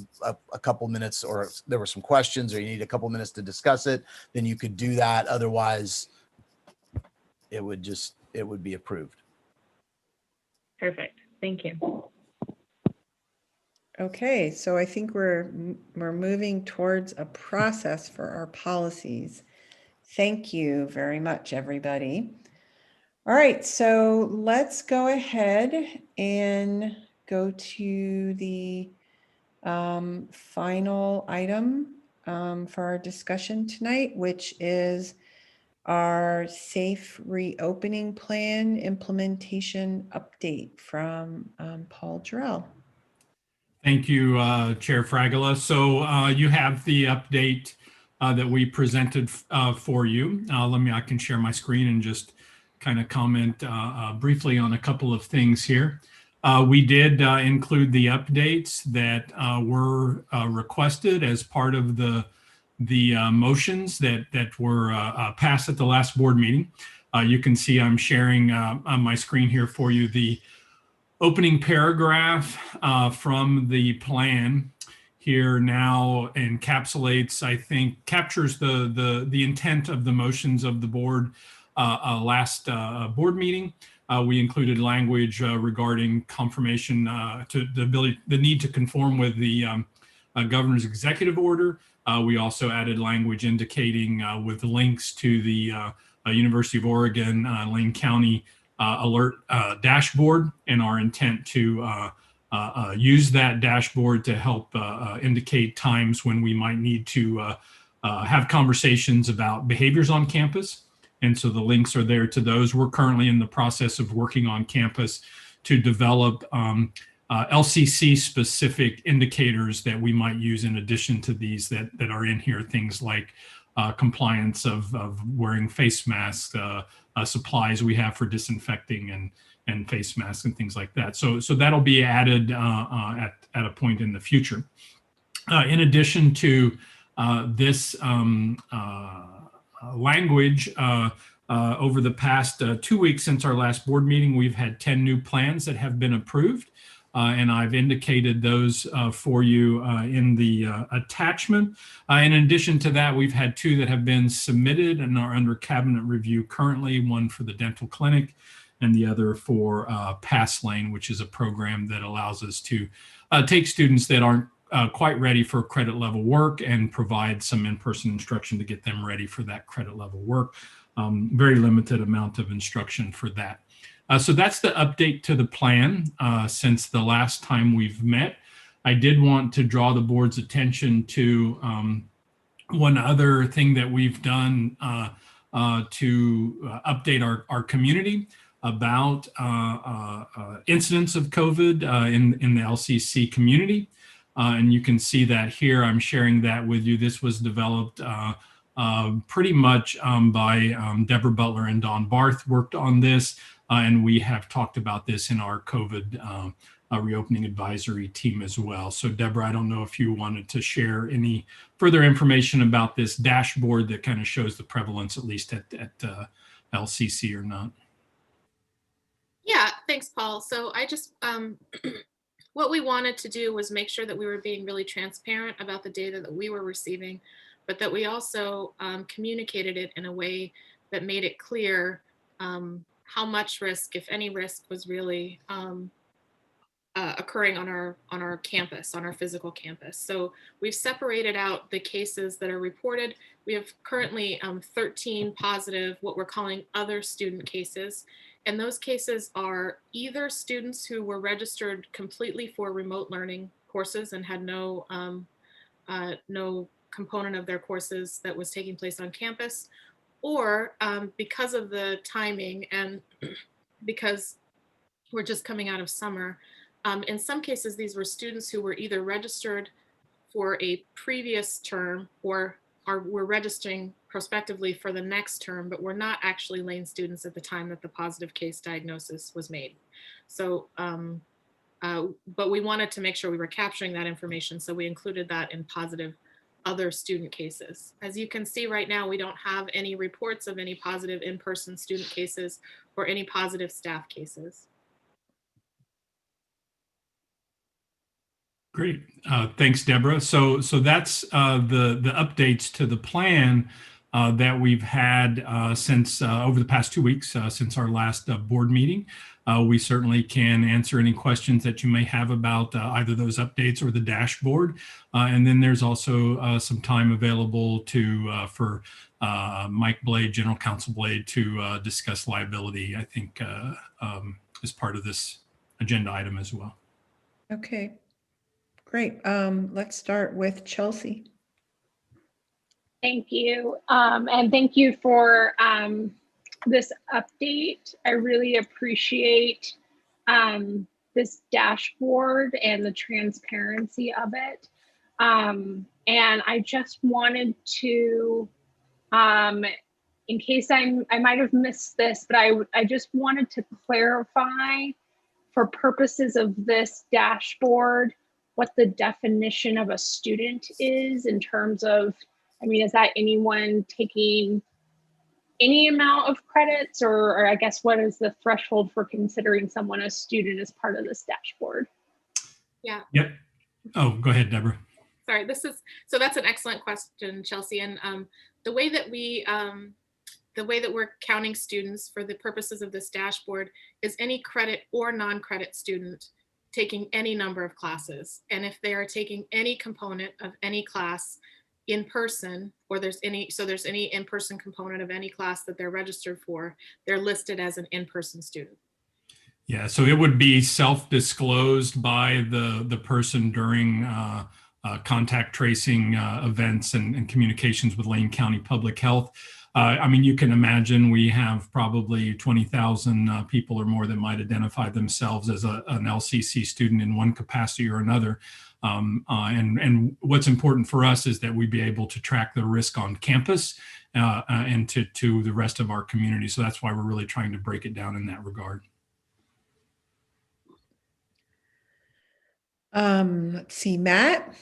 couple minutes, or there were some questions, or you need a couple minutes to discuss it, then you could do that. Otherwise, it would be approved. Perfect. Thank you. Okay, so I think we're moving towards a process for our policies. Thank you very much, everybody. All right, so let's go ahead and go to the final item for our discussion tonight, which is our safe reopening plan implementation update from Paul Jarrell. Thank you, Chair Fragola. So you have the update that we presented for you. I can share my screen and just kind of comment briefly on a couple of things here. We did include the updates that were requested as part of the motions that were passed at the last board meeting. You can see I'm sharing on my screen here for you the opening paragraph from the plan here now encapsulates, I think, captures the intent of the motions of the board last board meeting. we included language regarding confirmation to the need to conform with the governor's executive order. We also added language indicating with links to the University of Oregon Lane County alert dashboard, and our intent to use that dashboard to help indicate times when we might need to have conversations about behaviors on campus. And so the links are there to those. We're currently in the process of working on campus to develop LCC specific indicators that we might use in addition to these that are in here, things like compliance of wearing face masks, supplies we have for disinfecting and face masks and things like that. So that'll be added at a point in the future. In addition to this language, over the past 2 weeks since our last board meeting, we've had 10 new plans that have been approved. And I've indicated those for you in the attachment. In addition to that, we've had 2 that have been submitted and are under cabinet review currently, one for the dental clinic and the other for PassLane, which is a program that allows us to take students that aren't quite ready for credit level work and provide some in-person instruction to get them ready for that credit level work. Very limited amount of instruction for that. So that's the update to the plan since the last time we've met. I did want to draw the board's attention to one other thing that we've done to update our community about incidents of COVID in the LCC community. And you can see that here. I'm sharing that with you. This was developed pretty much by Deborah Butler and Don Barth worked on this. And we have talked about this in our COVID reopening advisory team as well. So Deborah, I don't know if you wanted to share any further information about this dashboard that kind of shows the prevalence, at least at LCC or not. Yeah, thanks, Paul. So I just, what we wanted to do was make sure that we were being really transparent about the data that we were receiving, but that we also communicated it in a way that made it clear how much risk, if any risk, was really occurring on our campus, on our physical campus. So we've separated out the cases that are reported. We have currently 13 positive, what we're calling other student cases. And those cases are either students who were registered completely for remote learning courses and had no component of their courses that was taking place on campus, or because of the timing and because we're just coming out of summer, in some cases, these were students who were either registered for a previous term or were registering prospectively for the next term, but were not actually Lane students at the time that the positive case diagnosis was made. So, but we wanted to make sure we were capturing that information, so we included that in positive other student cases. As you can see right now, we don't have any reports of any positive in-person student cases or any positive staff cases. Great, thanks, Deborah. So that's the updates to the plan that we've had since over the past 2 weeks since our last board meeting. We certainly can answer any questions that you may have about either those updates or the dashboard. And then there's also some time available for Mike Blade, General Counsel Blade, to discuss liability, I think, as part of this agenda item as well. Okay, great. Let's start with Chelsea. Thank you. And thank you for this update. I really appreciate this dashboard and the transparency of it. And I just wanted to, in case I might have missed this, but I just wanted to clarify for purposes of this dashboard, what the definition of a student is in terms of, I mean, is that anyone taking any amount of credits, or I guess what is the threshold for considering someone a student as part of this dashboard? Yeah. Yep. Oh, go ahead, Deborah. Sorry, so that's an excellent question, Chelsea. And the way that we the way that we're counting students for the purposes of this dashboard is any credit or non-credit student taking any number of classes. And if they are taking any component of any class in person, or there's any in-person component of any class that they're registered for, they're listed as an in-person student. Yeah, so it would be self-disclosed by the person during contact tracing events and communications with Lane County Public Health. I mean, you can imagine we have probably 20,000 people or more that might identify themselves as an LCC student in one capacity or another. And what's important for us is that we be able to track the risk on campus and to the rest of our community. So that's why we're really trying to break it down in that regard. Let's see, Matt.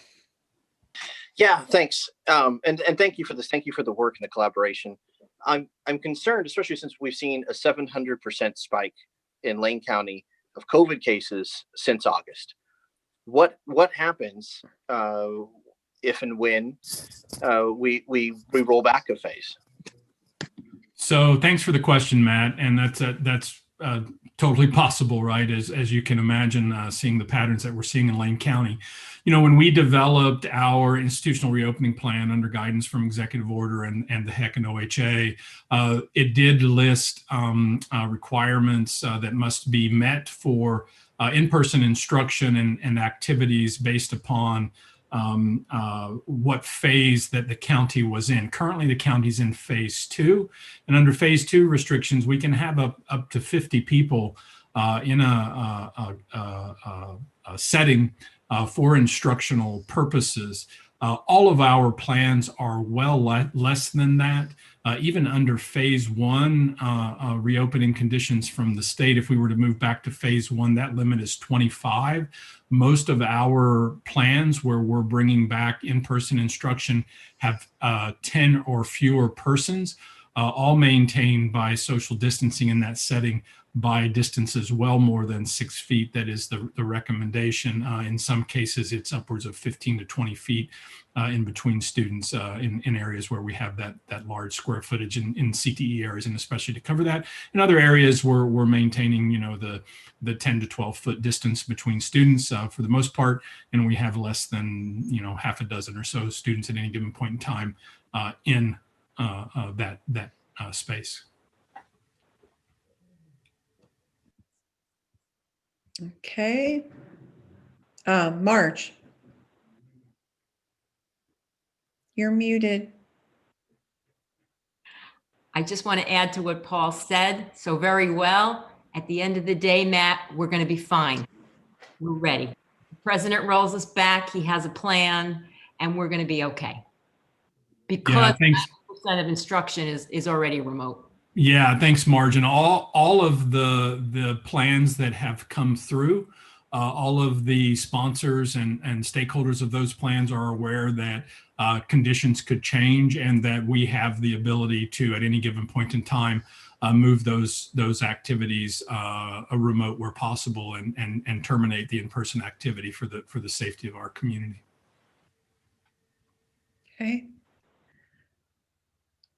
Yeah, thanks. And thank you for this. Thank you for the work and the collaboration. I'm concerned, especially since we've seen a 700% spike in Lane County of COVID cases since August. What happens if and when we roll back a phase? So thanks for the question, Matt. And that's totally possible, right? As you can imagine, seeing the patterns that we're seeing in Lane County. You know, when we developed our institutional reopening plan under guidance from executive order and the HEC and OHA, it did list requirements that must be met for in-person instruction and activities based upon what phase that the county was in. Currently, the county's in phase 2, and under phase 2 restrictions, we can have up to 50 people in a setting for instructional purposes. All of our plans are well less than that. Even under phase 1 reopening conditions from the state, if we were to move back to phase 1, that limit is 25. Most of our plans where we're bringing back in-person instruction have 10 or fewer persons, all maintained by social distancing in that setting by distances well more than 6 feet. That is the recommendation. In some cases, it's upwards of 15 to 20 feet in between students in areas where we have that large square footage in CTE areas, and especially to cover that. In other areas, we're maintaining, you know, the 10 to 12 foot distance between students for the most part, and we have less than, you know, half a dozen or so students at any given point in time in that space. Okay. Marge. You're muted. I just want to add to what Paul said so very well. At the end of the day, Matt, we're going to be fine. We're ready. The president rolls us back. He has a plan, and we're going to be okay. Because 90% of instruction is already remote. Yeah, thanks, Marge. And all of the plans that have come through, all of the sponsors and stakeholders of those plans are aware that conditions could change and that we have the ability to, at any given point in time, move those activities remote where possible and terminate the in-person activity for the safety of our community. Okay.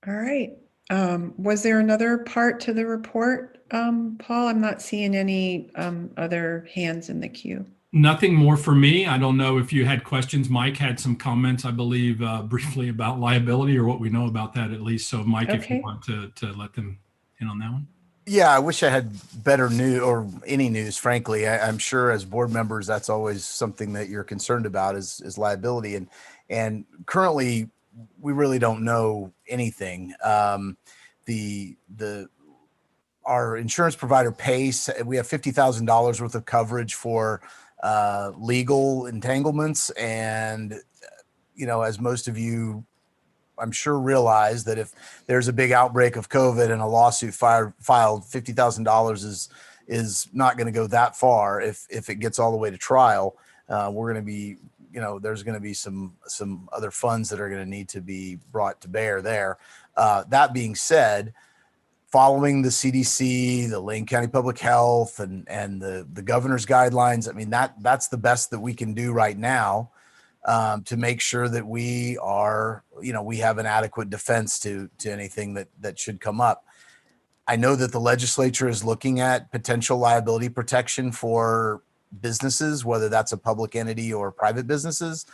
All right. Was there another part to the report, Paul? I'm not seeing any other hands in the queue. Nothing more for me. I don't know if you had questions. Mike had some comments, I believe, briefly about liability or what we know about that at least. So Mike, if you want to let them in on that one. Yeah, I wish I had better news or any news, frankly. I'm sure as board members, that's always something that you're concerned about is liability. And currently, we really don't know anything. Our insurance provider pays, we have $50,000 worth of coverage for legal entanglements. And, you know, as most of you, I'm sure, realize that if there's a big outbreak of COVID and a lawsuit filed, $50,000 is not going to go that far. If it gets all the way to trial, we're going to be, you know, there's going to be some other funds that are going to need to be brought to bear there. That being said, following the CDC, the Lane County Public Health, and the governor's guidelines, I mean, that's the best that we can do right now. to make sure that we are, we have an adequate defense to anything that should come up. I know that the legislature is looking at potential liability protection for businesses, whether that's a public entity or private businesses.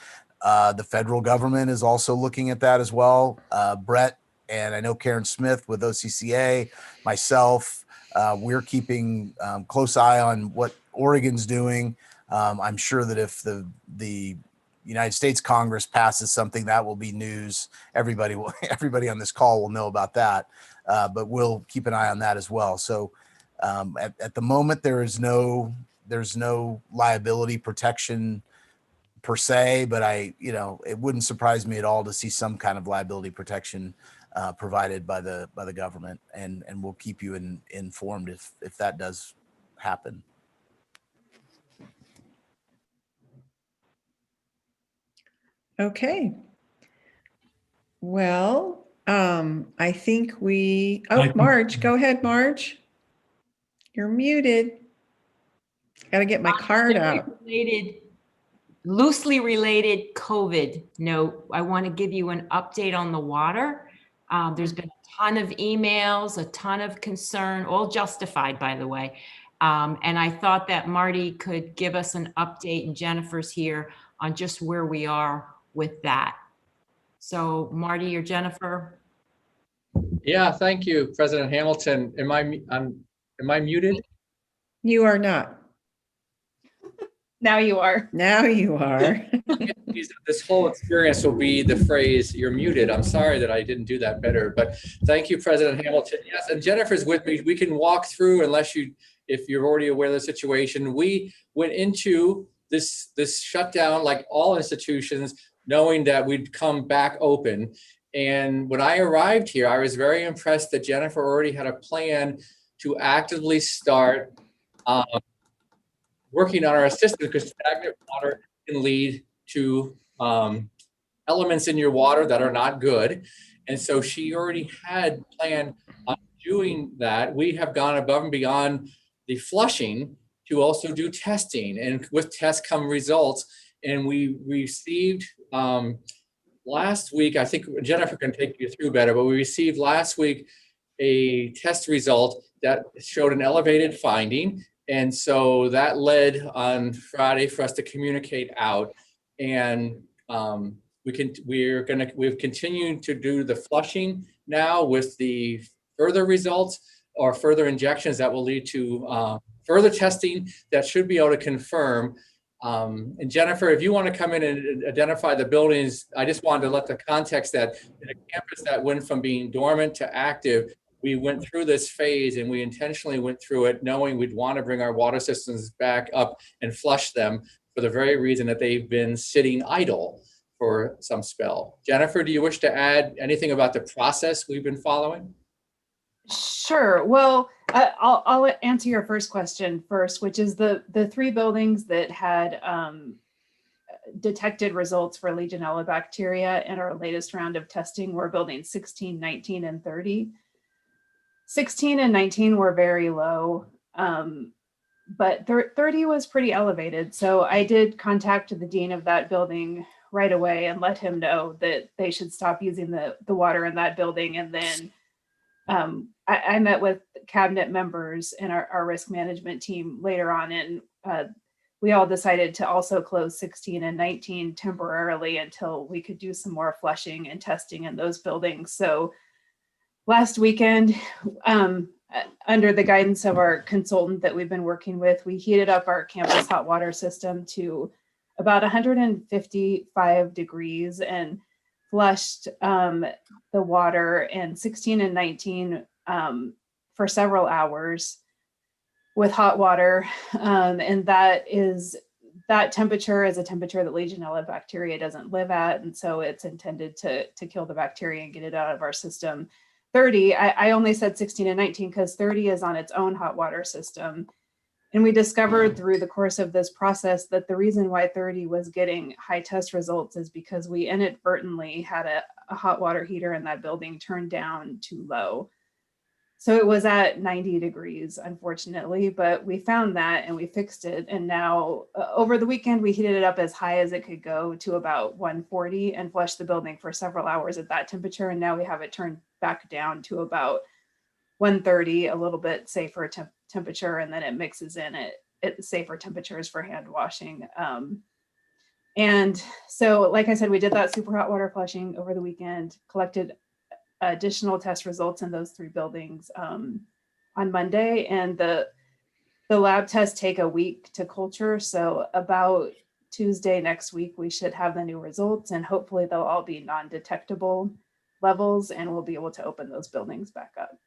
The federal government is also looking at that as well. Brett and I know Karen Smith with OCCA, myself, we're keeping close eye on what Oregon's doing. I'm sure that if the United States Congress passes something, that will be news. Everybody on this call will know about that, but we'll keep an eye on that as well. So at the moment, there's no liability protection per se, but it wouldn't surprise me at all to see some kind of liability protection provided by the government, and we'll keep you informed if that does happen. Okay. Well, I think I- Marge, go ahead, Marge. You're muted. Got to get my card out. Loosely related COVID note, I want to give you an update on the water. There's been a ton of emails, a ton of concern, all justified, by the way. And I thought that Marty could give us an update, and Jennifer's here, on just where we are with that. So Marty or Jennifer? Yeah, thank you, President Hamilton. Am I muted? You are not. Now you are. Now you are. This whole experience will be the phrase, "You're muted." I'm sorry that I didn't do that better, but thank you, President Hamilton. Yes, and Jennifer's with me. We can walk through, if you're already aware of the situation. We went into this shutdown like all institutions, knowing that we'd come back open. And when I arrived here, I was very impressed that Jennifer already had a plan to actively start working on our system, because stagnant water can lead to elements in your water that are not good. And so she already had planned on doing that. We have gone above and beyond the flushing to also do testing, and with tests come results. And we received last week, I think Jennifer can take you through better, but we received last week a test result that showed an elevated finding. And so that led on Friday for us to communicate out. And we've continued to do the flushing now with the further results or further injections that will lead to further testing that should be able to confirm. And Jennifer, if you want to come in and identify the buildings, I just wanted to let the context that in a campus that went from being dormant to active, we went through this phase, and we intentionally went through it knowing we'd want to bring our water systems back up and flush them for the very reason that they've been sitting idle for some spell. Jennifer, do you wish to add anything about the process we've been following? Sure. Well, I'll answer your first question first, which is the three buildings that had detected results for Legionella bacteria in our latest round of testing were buildings 16, 19, and 30. 16 and 19 were very low, but 30 was pretty elevated. So I did contact the dean of that building right away and let him know that they should stop using the water in that building. And then I met with cabinet members and our risk management team later on, and we all decided to also close 16 and 19 temporarily until we could do some more flushing and testing in those buildings. So last weekend, under the guidance of our consultant that we've been working with, we heated up our campus hot water system to about 155 degrees and flushed the water in 16 and 19 for several hours with hot water. And that temperature is a temperature that Legionella bacteria doesn't live at. And so it's intended to kill the bacteria and get it out of our system. 30, I only said 16 and 19 because 30 is on its own hot water system. And we discovered through the course of this process that the reason why 30 was getting high test results is because we inadvertently had a hot water heater in that building turned down too low. So it was at 90 degrees, unfortunately, but we found that and we fixed it. And now over the weekend, we heated it up as high as it could go to about 140 and flushed the building for several hours at that temperature. And now we have it turned back down to about 130, a little bit safer temperature. And then it mixes in at safer temperatures for hand washing. And so, like I said, we did that super hot water flushing over the weekend, collected additional test results in those 3 buildings on Monday, and the lab tests take a week to culture. So about Tuesday next week, we should have the new results, and hopefully they'll all be non-detectable levels, and we'll be able to open those buildings back up.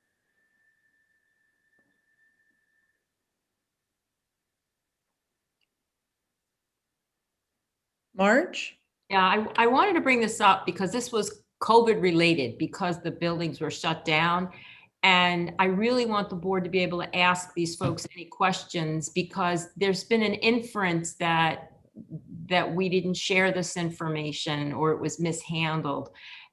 Marge? Yeah, I wanted to bring this up because this was COVID related, because the buildings were shut down. And I really want the board to be able to ask these folks any questions, because there's been an inference that we didn't share this information or it was mishandled.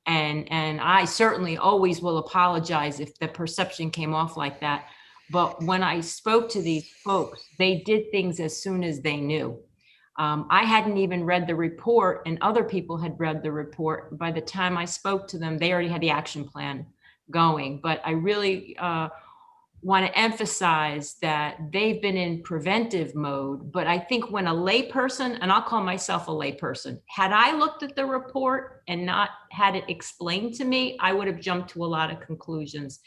And I certainly always will apologize if the perception came off like that. But when I spoke to these folks, they did things as soon as they knew. I hadn't even read the report, and other people had read the report. By the time I spoke to them, they already had the action plan going. But I really want to emphasize that they've been in preventive mode. But I think when a layperson, and I'll call myself a layperson, had I looked at the report and not had it explained to me, I would have jumped to a lot of conclusions.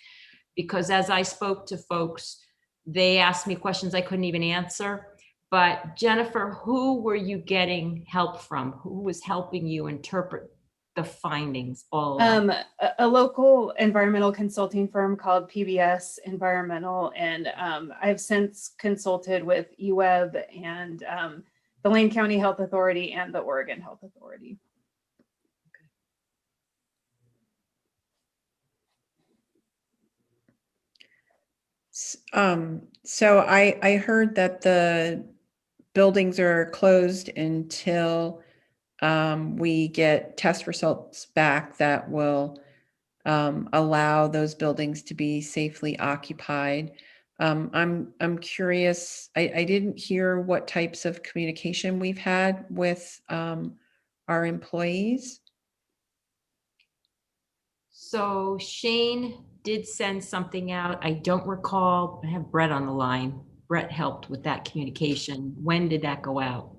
Because as I spoke to folks, they asked me questions I couldn't even answer. But Jennifer, who were you getting help from? Who was helping you interpret the findings all along? A local environmental consulting firm called PBS Environmental, and I've since consulted with UWeb and the Lane County Health Authority and the Oregon Health Authority. So I heard that the buildings are closed until we get test results back that will allow those buildings to be safely occupied. I'm curious, I didn't hear what types of communication we've had with our employees. So Shane did send something out. I don't recall. I have Brett on the line. Brett helped with that communication. When did that go out?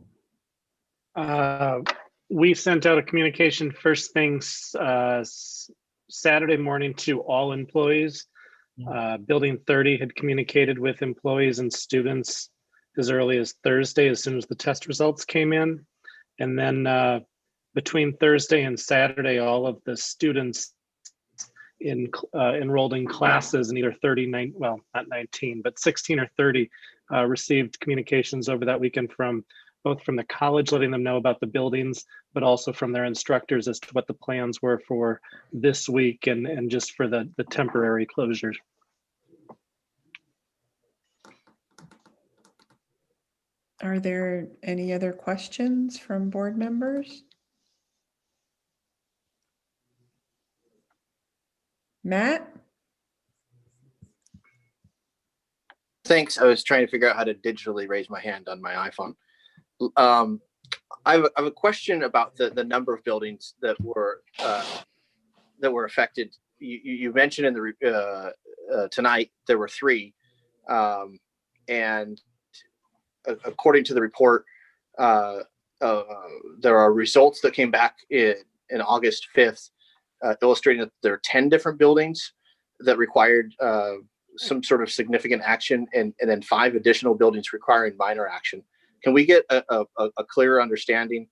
We sent out a communication first thing Saturday morning to all employees. Building 30 had communicated with employees and students as early as Thursday, as soon as the test results came in. And then between Thursday and Saturday, all of the students enrolled in classes in either 39, well, not 19, but 16 or 30 received communications over that weekend from both from the college, letting them know about the buildings, but also from their instructors as to what the plans were for this week and just for the temporary closures. Are there any other questions from board members? Matt? Thanks. I was trying to figure out how to digitally raise my hand on my iPhone. I have a question about the number of buildings that were affected. You mentioned in the tonight there were 3, and according to the report, there are results that came back in August 5th, illustrating that there are 10 different buildings that required some sort of significant action, and then 5 additional buildings requiring minor action. Can we get a clearer understanding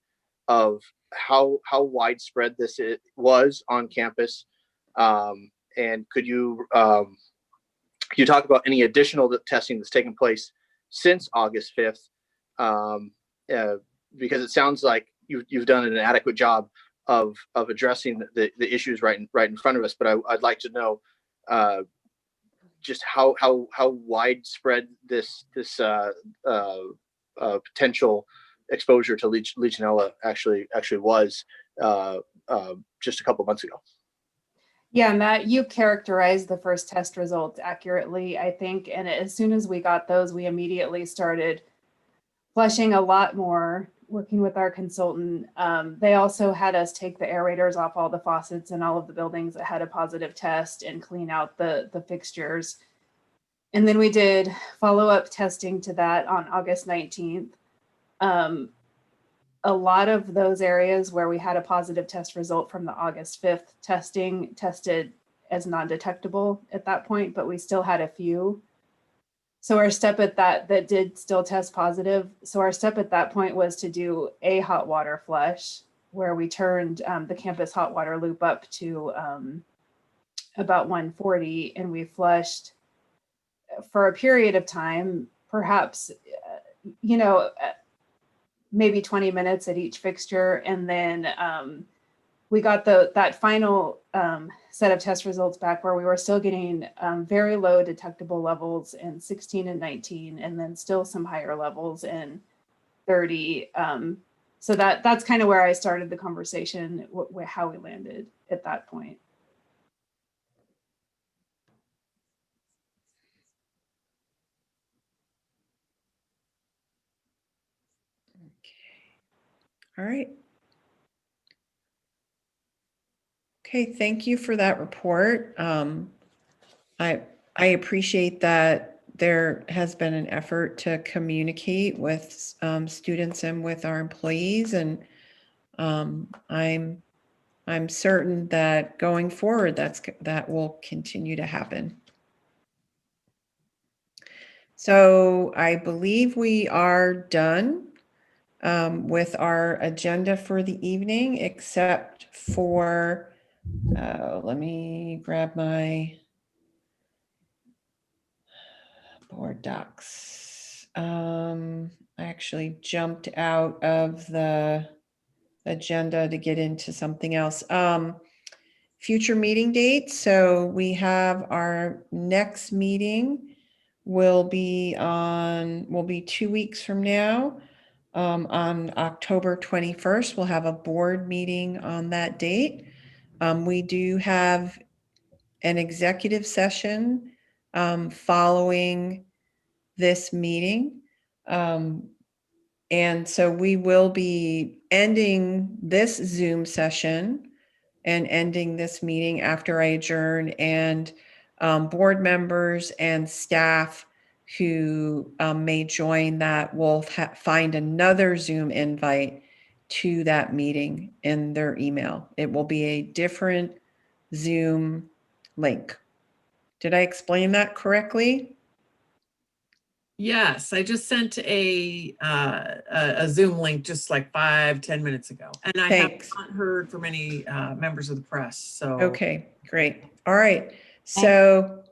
of how widespread this was on campus? And could you talk about any additional testing that's taken place since August 5th? Because it sounds like you've done an adequate job of addressing the issues right in front of us. But I'd like to know just how widespread this potential exposure to Legionella actually was just a couple months ago. Yeah, Matt, you characterized the first test results accurately, I think. And as soon as we got those, we immediately started flushing a lot more, working with our consultant. They also had us take the aerators off all the faucets in all of the buildings that had a positive test and clean out the fixtures. And then we did follow-up testing to that on August 19th. A lot of those areas where we had a positive test result from the August 5th testing tested as non-detectable at that point, but we still had a few. So our step at that did still test positive. So our step at that point was to do a hot water flush where we turned the campus hot water loop up to about 140, and we flushed for a period of time, perhaps, maybe 20 minutes at each fixture. And then we got that final set of test results back where we were still getting very low detectable levels in 16 and 19, and then still some higher levels in 30. So that's kind of where I started the conversation, how we landed at that point. All right. Okay, thank you for that report. I appreciate that there has been an effort to communicate with students and with our employees, and I'm certain that going forward that will continue to happen. So I believe we are done with our agenda for the evening, except for, let me grab my board docs. I actually jumped out of the agenda to get into something else. Future meeting dates. So we have our next meeting will be 2 weeks from now. On October 21st, we'll have a board meeting on that date. We do have an executive session following this meeting. And so we will be ending this Zoom session and ending this meeting after I adjourn, and board members and staff who may join that will find another Zoom invite to that meeting in their email. It will be a different Zoom link. Did I explain that correctly? Yes, I just sent a Zoom link just like 5-10 minutes ago, and I have not heard from any members of the press. So okay, great. All right. So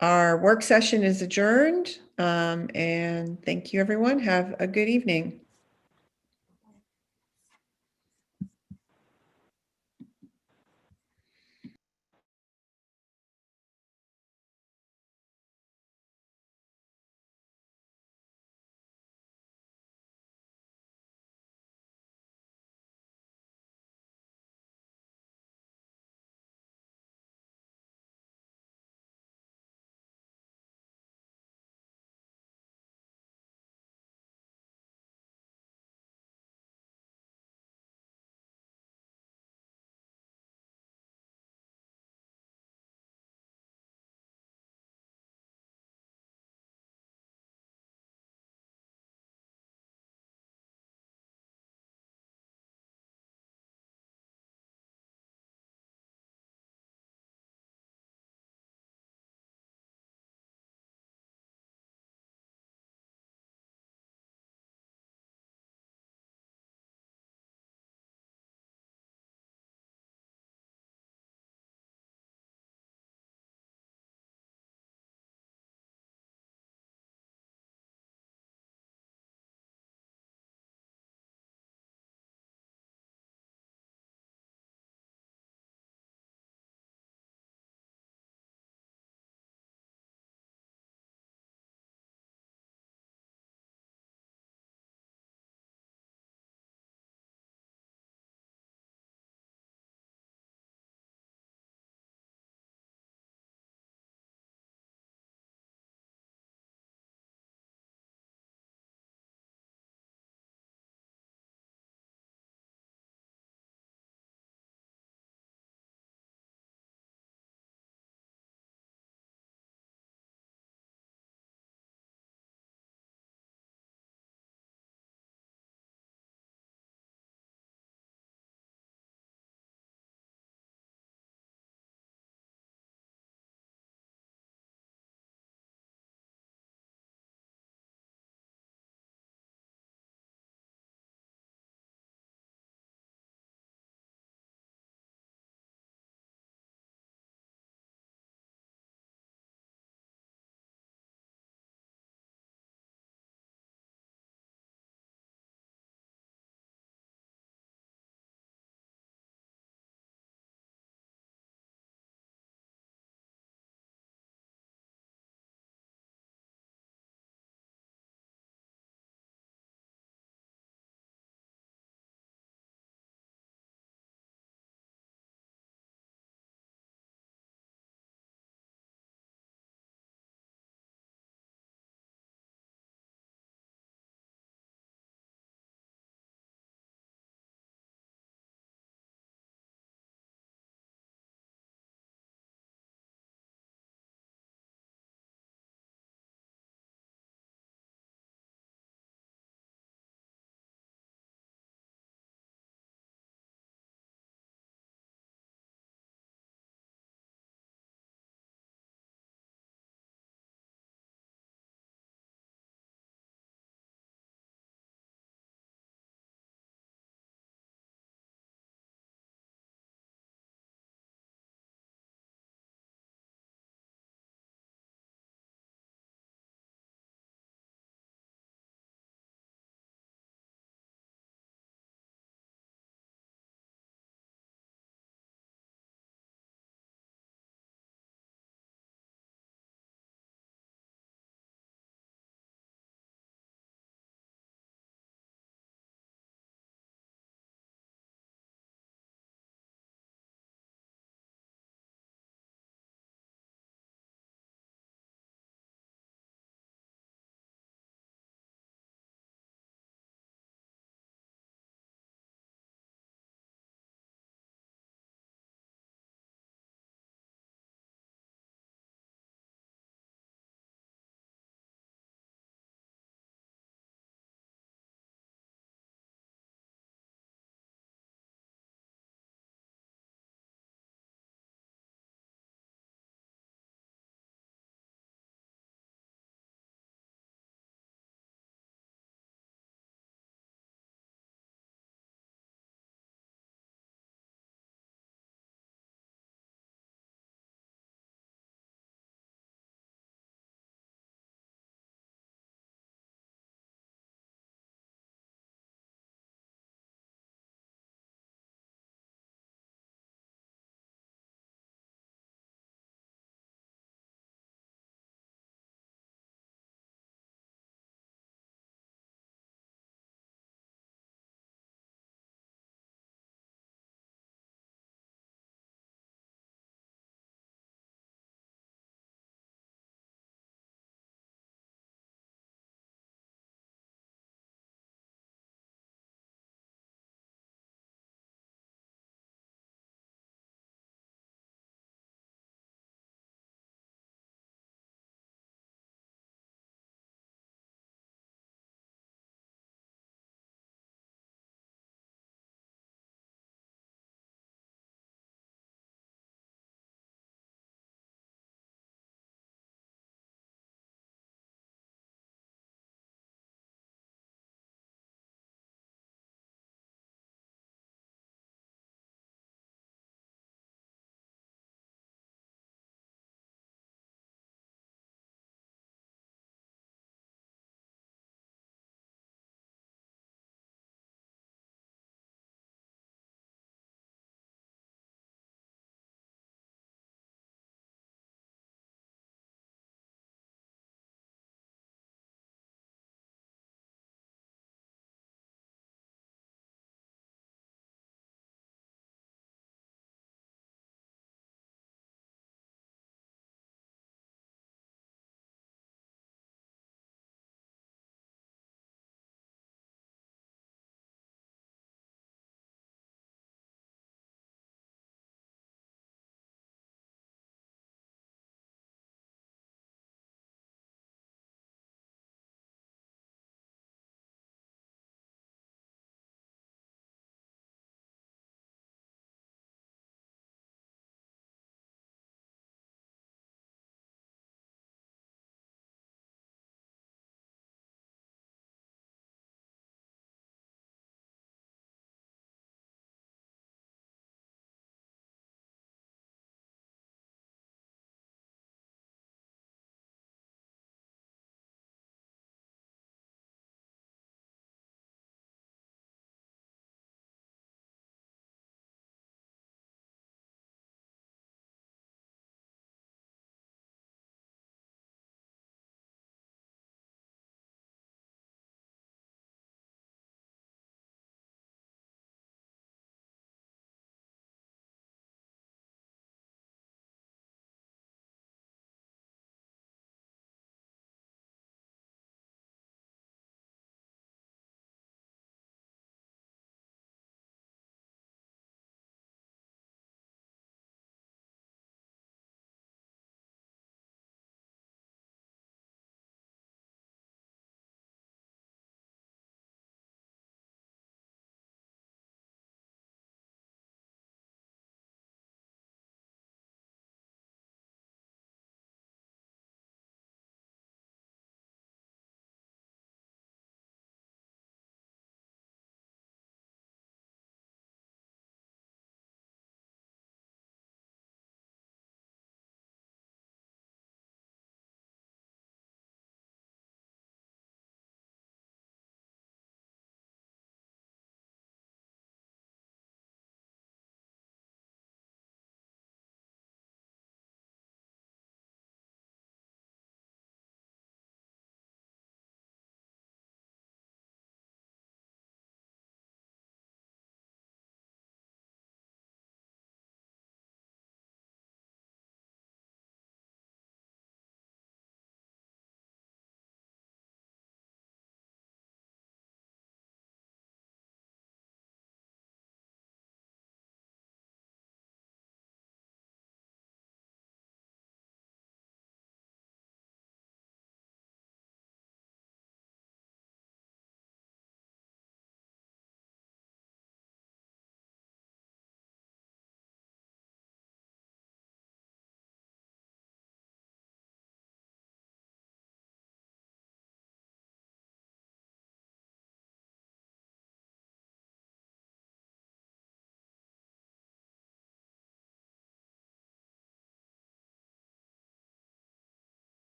our work session is adjourned, and thank you, everyone. Have a good evening.